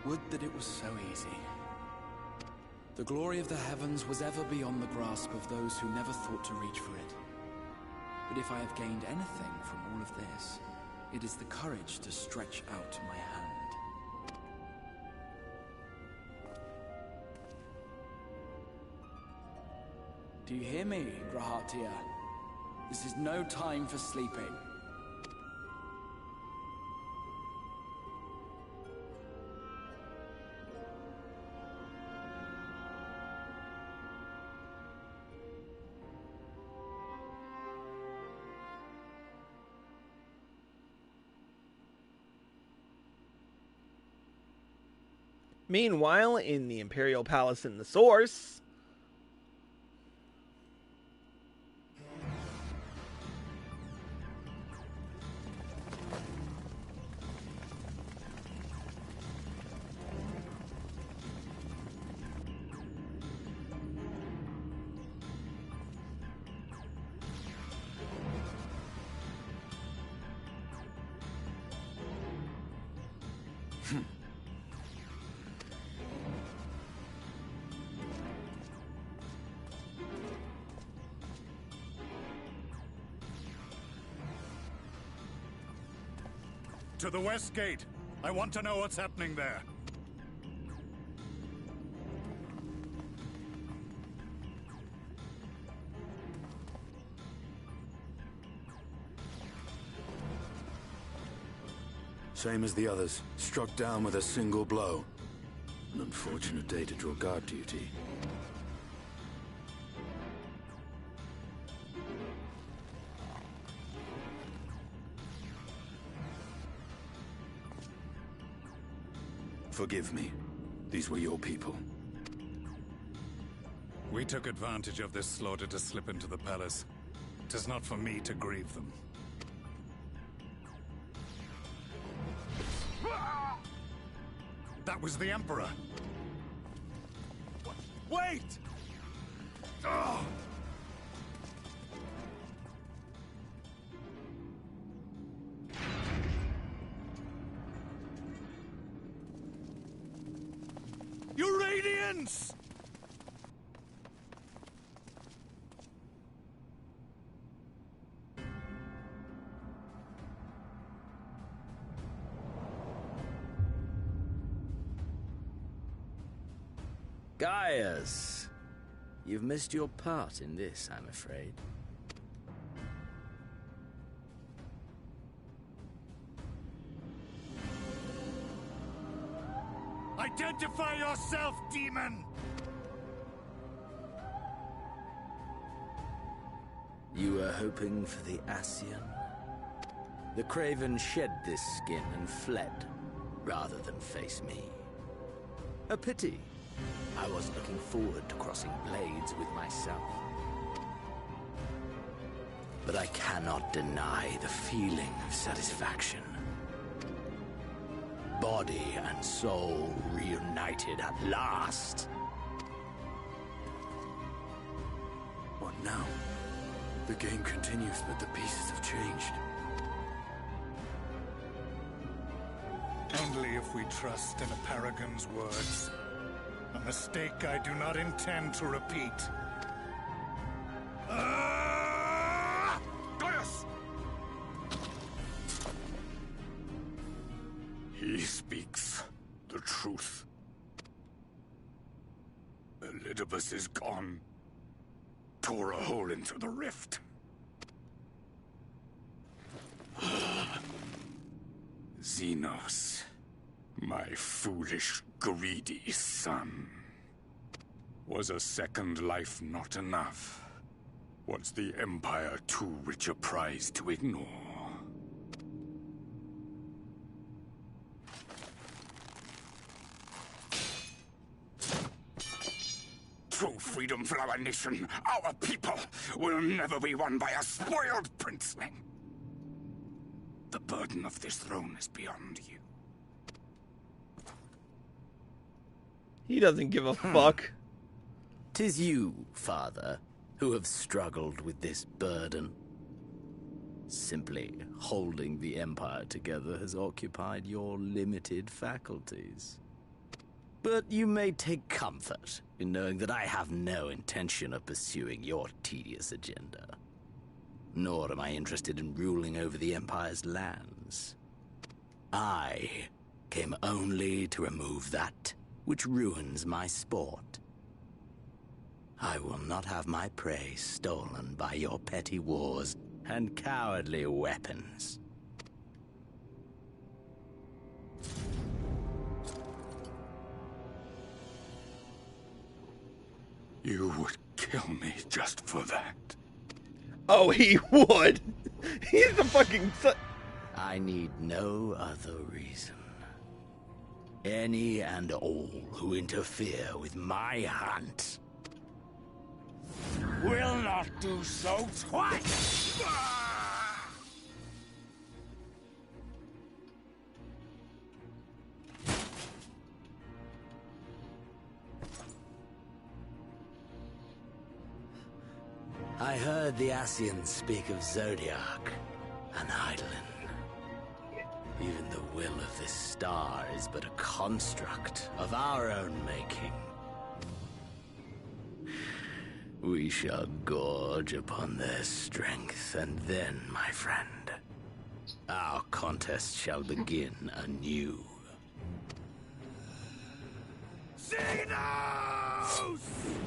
Would that it was so easy. The glory of the heavens was ever beyond the grasp of those who never thought to reach for it. But if I have gained anything from all of this, it is the courage to stretch out my hand. Do you hear me, Grahatia? This is no time for sleeping. Meanwhile, in the Imperial Palace in the Source, To the west gate. I want to know what's happening there. Same as the others. Struck down with a single blow. An unfortunate day to draw guard duty. Forgive me. These were your people. We took advantage of this slaughter to slip into the palace. 'Tis not for me to grieve them. That was the Emperor. Wait! Oh. Your Radiance! Gaius, you've missed your part in this, I'm afraid. Identify yourself, demon! You were hoping for the Ascian? The Craven shed this skin and fled, rather than face me. A pity. I was looking forward to crossing blades with myself. But I cannot deny the feeling of satisfaction. Body and soul reunited at last. What now? The game continues, but the pieces have changed. Only if we trust in a paragon's words. A mistake I do not intend to repeat. Gaius! He speaks the truth. Elidibus is gone. Tore a hole into the rift. Xenos, my foolish, greedy son. Was a second life not enough? Was the Empire too rich a prize to ignore? True freedom for our nation, our people, will never be won by a spoiled princeling. The burden of this throne is beyond you. He doesn't give a fuck. 'Tis you, father, who have struggled with this burden. Simply holding the Empire together has occupied your limited faculties. But you may take comfort in knowing that I have no intention of pursuing your tedious agenda. Nor am I interested in ruling over the Empire's lands. I came only to remove that which ruins my sport. I will not have my prey stolen by your petty wars and cowardly weapons. You would kill me just for that. Oh, he would. He's the fucking... I need no other reason. Any and all who interfere with my hunt will not do so twice! I heard the Ascians speak of Zodiac and Eidolon. Even the will of this star is but a construct of our own making. We shall gorge upon their strength, and then, my friend, our contest shall begin anew.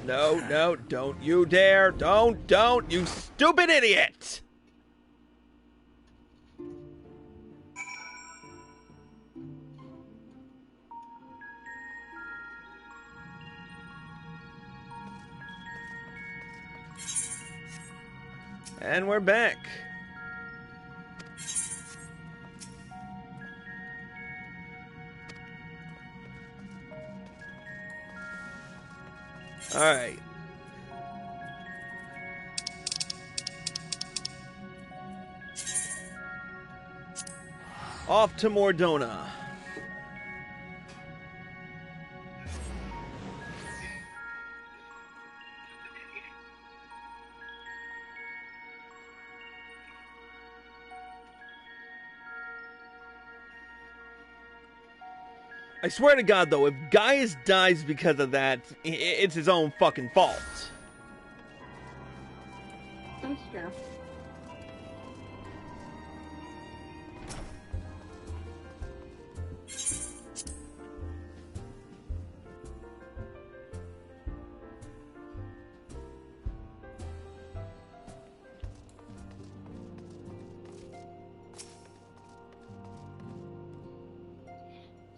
No, don't you dare. Don't, you stupid idiot! And we're back. All right. Off to Mordona. I swear to God, though, if Gaius dies because of that, it's his own fucking fault. That's true.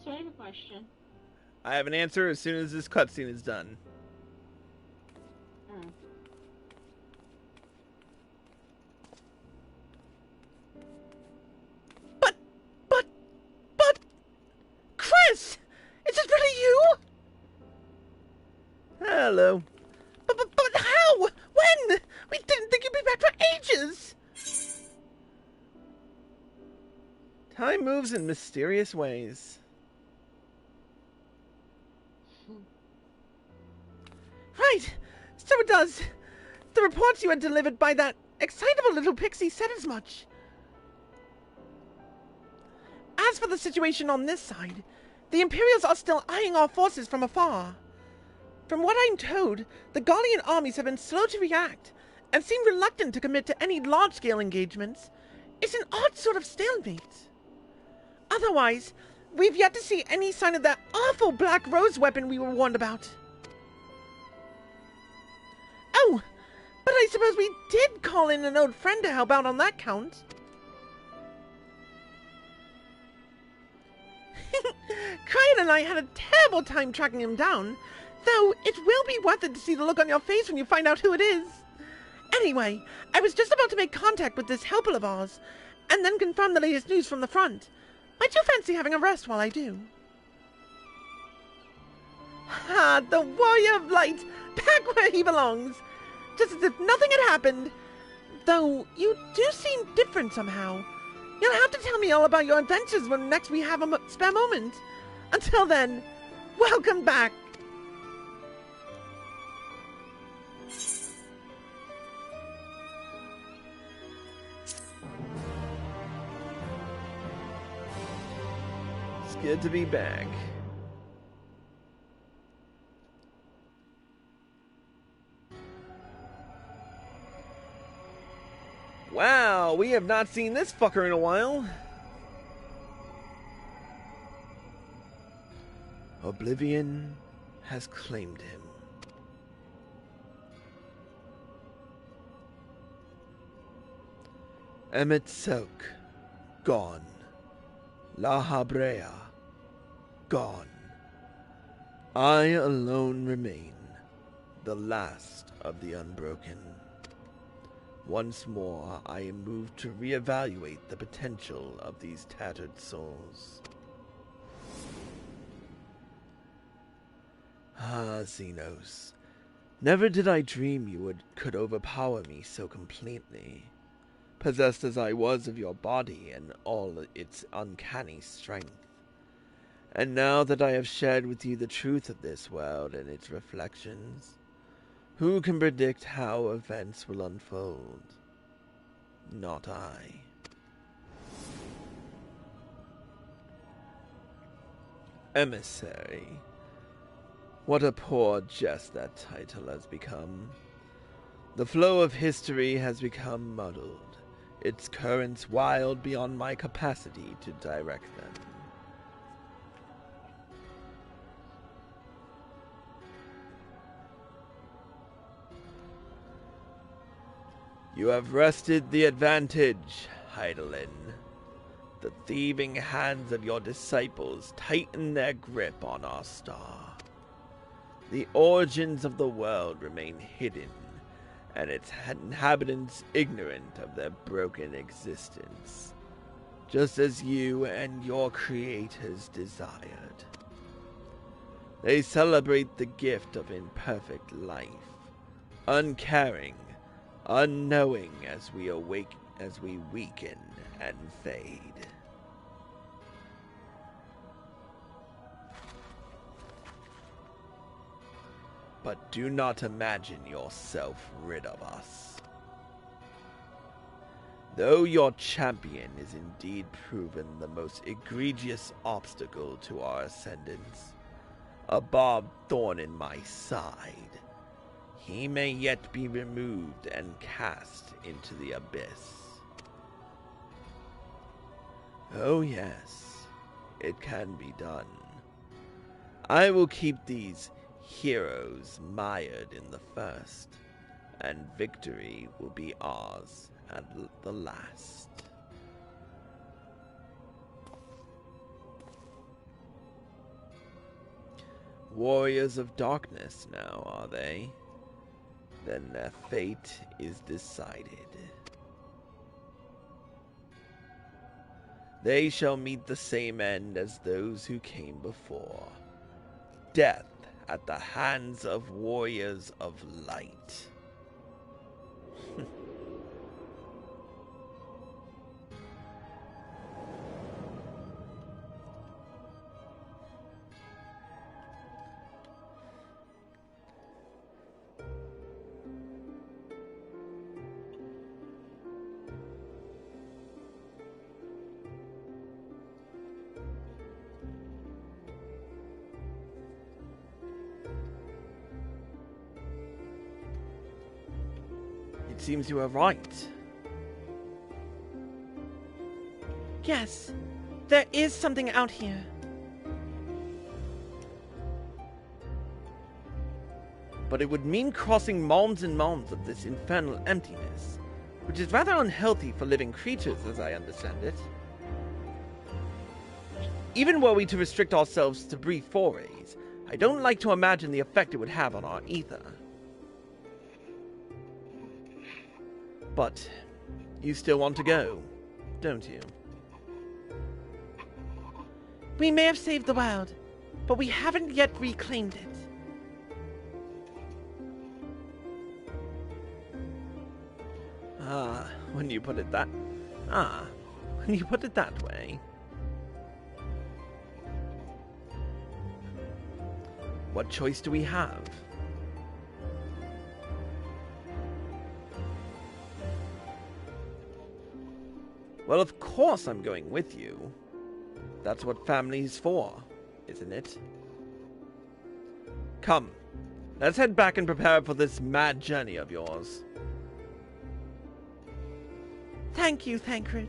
So I have a question. I have an answer as soon as this cutscene is done. But, Chris! Is this really you? Hello. But how? When? We didn't think you'd be back for ages! Time moves in mysterious ways. Right, so it does. The reports you had delivered by that excitable little pixie said as much. As for the situation on this side, the Imperials are still eyeing our forces from afar. From what I'm told, the Gallian armies have been slow to react, and seem reluctant to commit to any large-scale engagements. It's an odd sort of stalemate. Otherwise, we've yet to see any sign of that awful Black Rose weapon we were warned about. Oh, but I suppose we did call in an old friend to help out on that count. Cryan and I had a terrible time tracking him down, though it will be worth it to see the look on your face when you find out who it is. Anyway, I was just about to make contact with this helper of ours, and then confirm the latest news from the front. Might you fancy having a rest while I do? Ha, the Warrior of Light, back where he belongs. Just as if nothing had happened. Though, you do seem different somehow. You'll have to tell me all about your adventures when next we have a spare moment. Until then, welcome back. It's good to be back. Wow, we have not seen this fucker in a while. Oblivion has claimed him. Emet-Selch, gone. La Habrea, gone. I alone remain, the last of the unbroken. Once more, I am moved to reevaluate the potential of these tattered souls. Ah, Xenos. Never did I dream you could overpower me so completely, possessed as I was of your body and all its uncanny strength. And now that I have shared with you the truth of this world and its reflections, who can predict how events will unfold? Not I. Emissary. What a poor jest that title has become. The flow of history has become muddled, its currents wild beyond my capacity to direct them. You have wrested the advantage, Heidelin. The thieving hands of your disciples tighten their grip on our star. The origins of the world remain hidden, and its inhabitants ignorant of their broken existence, just as you and your creators desired. They celebrate the gift of imperfect life, uncaring, unknowing as we weaken and fade. But do not imagine yourself rid of us. Though your champion is indeed proven the most egregious obstacle to our ascendance, a barbed thorn in my side, he may yet be removed and cast into the abyss. Oh yes, it can be done. I will keep these heroes mired in the first, and victory will be ours at the last. Warriors of darkness now, are they? Then their fate is decided. They shall meet the same end as those who came before. Death at the hands of warriors of light. It seems you are right. Yes, there is something out here. But it would mean crossing mounds and mounds of this infernal emptiness, which is rather unhealthy for living creatures, as I understand it. Even were we to restrict ourselves to brief forays, I don't like to imagine the effect it would have on our ether. But you still want to go, don't you? We may have saved the world, but we haven't yet reclaimed it. When you put it that way. What choice do we have? Well, of course I'm going with you. That's what family's for, isn't it? Come, let's head back and prepare for this mad journey of yours. Thank you, Thancred.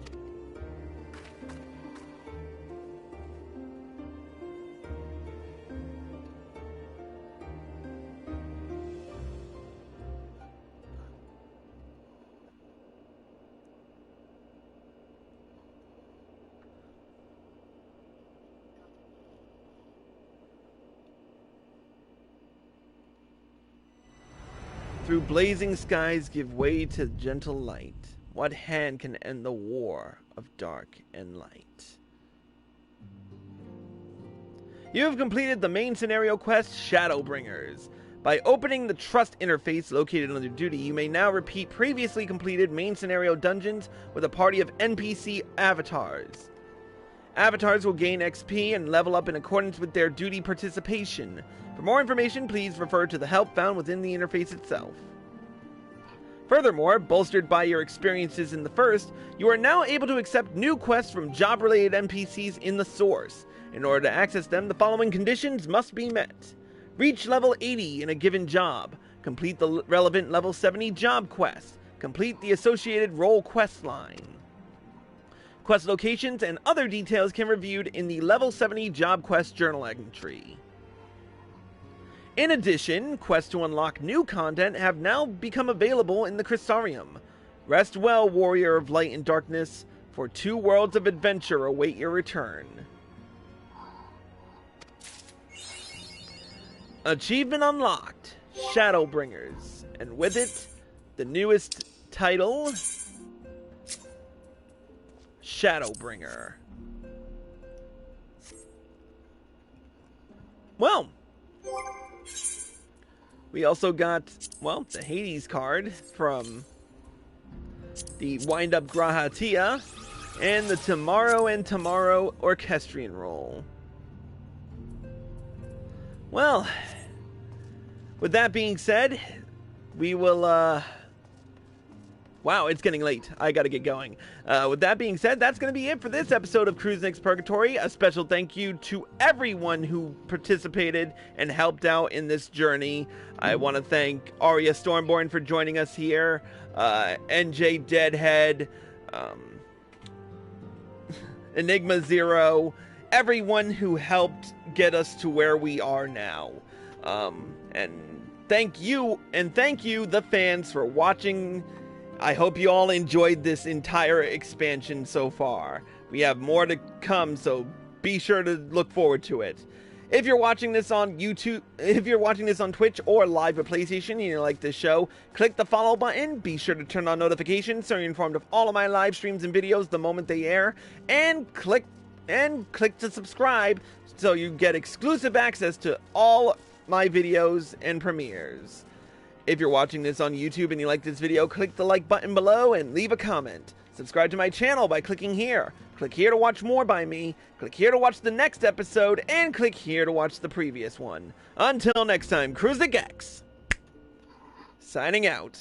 Through blazing skies give way to gentle light. What hand can end the war of dark and light? You have completed the main scenario quest, Shadowbringers. By opening the Trust interface located under duty, you may now repeat previously completed main scenario dungeons with a party of NPC avatars. Avatars will gain XP and level up in accordance with their duty participation. For more information, please refer to the help found within the interface itself. Furthermore, bolstered by your experiences in the first, you are now able to accept new quests from job-related NPCs in the source, In order to access them, the following conditions must be met. Reach level 80 in a given job. Complete the relevant level 70 job quest. Complete the associated role quest line. Quest locations and other details can be reviewed in the level 70 job quest journal entry. In addition, quests to unlock new content have now become available in the Crystarium. Rest well, Warrior of Light and Darkness, for 2 worlds of adventure await your return. Achievement unlocked, Shadowbringers, and with it, the newest title, Shadowbringer. Well, we also got, well, the Hades card from the Wind-Up Grahatia and the Tomorrow and Tomorrow Orchestrion roll. Well, with that being said, we will, wow, it's getting late. I gotta get going. With that being said, that's gonna be it for this episode of Cruising Purgatory. A special thank you to everyone who participated and helped out in this journey. I want to thank Arya Stormborn for joining us here, NJ Deadhead, Enigma Zero, everyone who helped get us to where we are now. And thank you, the fans, for watching. I hope you all enjoyed this entire expansion so far. We have more to come, so be sure to look forward to it. If you're watching this on YouTube, if you're watching this on Twitch or live at PlayStation and you like this show, click the follow button. Be sure to turn on notifications so you're informed of all of my live streams and videos the moment they air, and click to subscribe so you get exclusive access to all my videos and premieres. If you're watching this on YouTube and you like this video, click the like button below and leave a comment. Subscribe to my channel by clicking here. Click here to watch more by me. Click here to watch the next episode, and click here to watch the previous one. Until next time, Cruising X, signing out.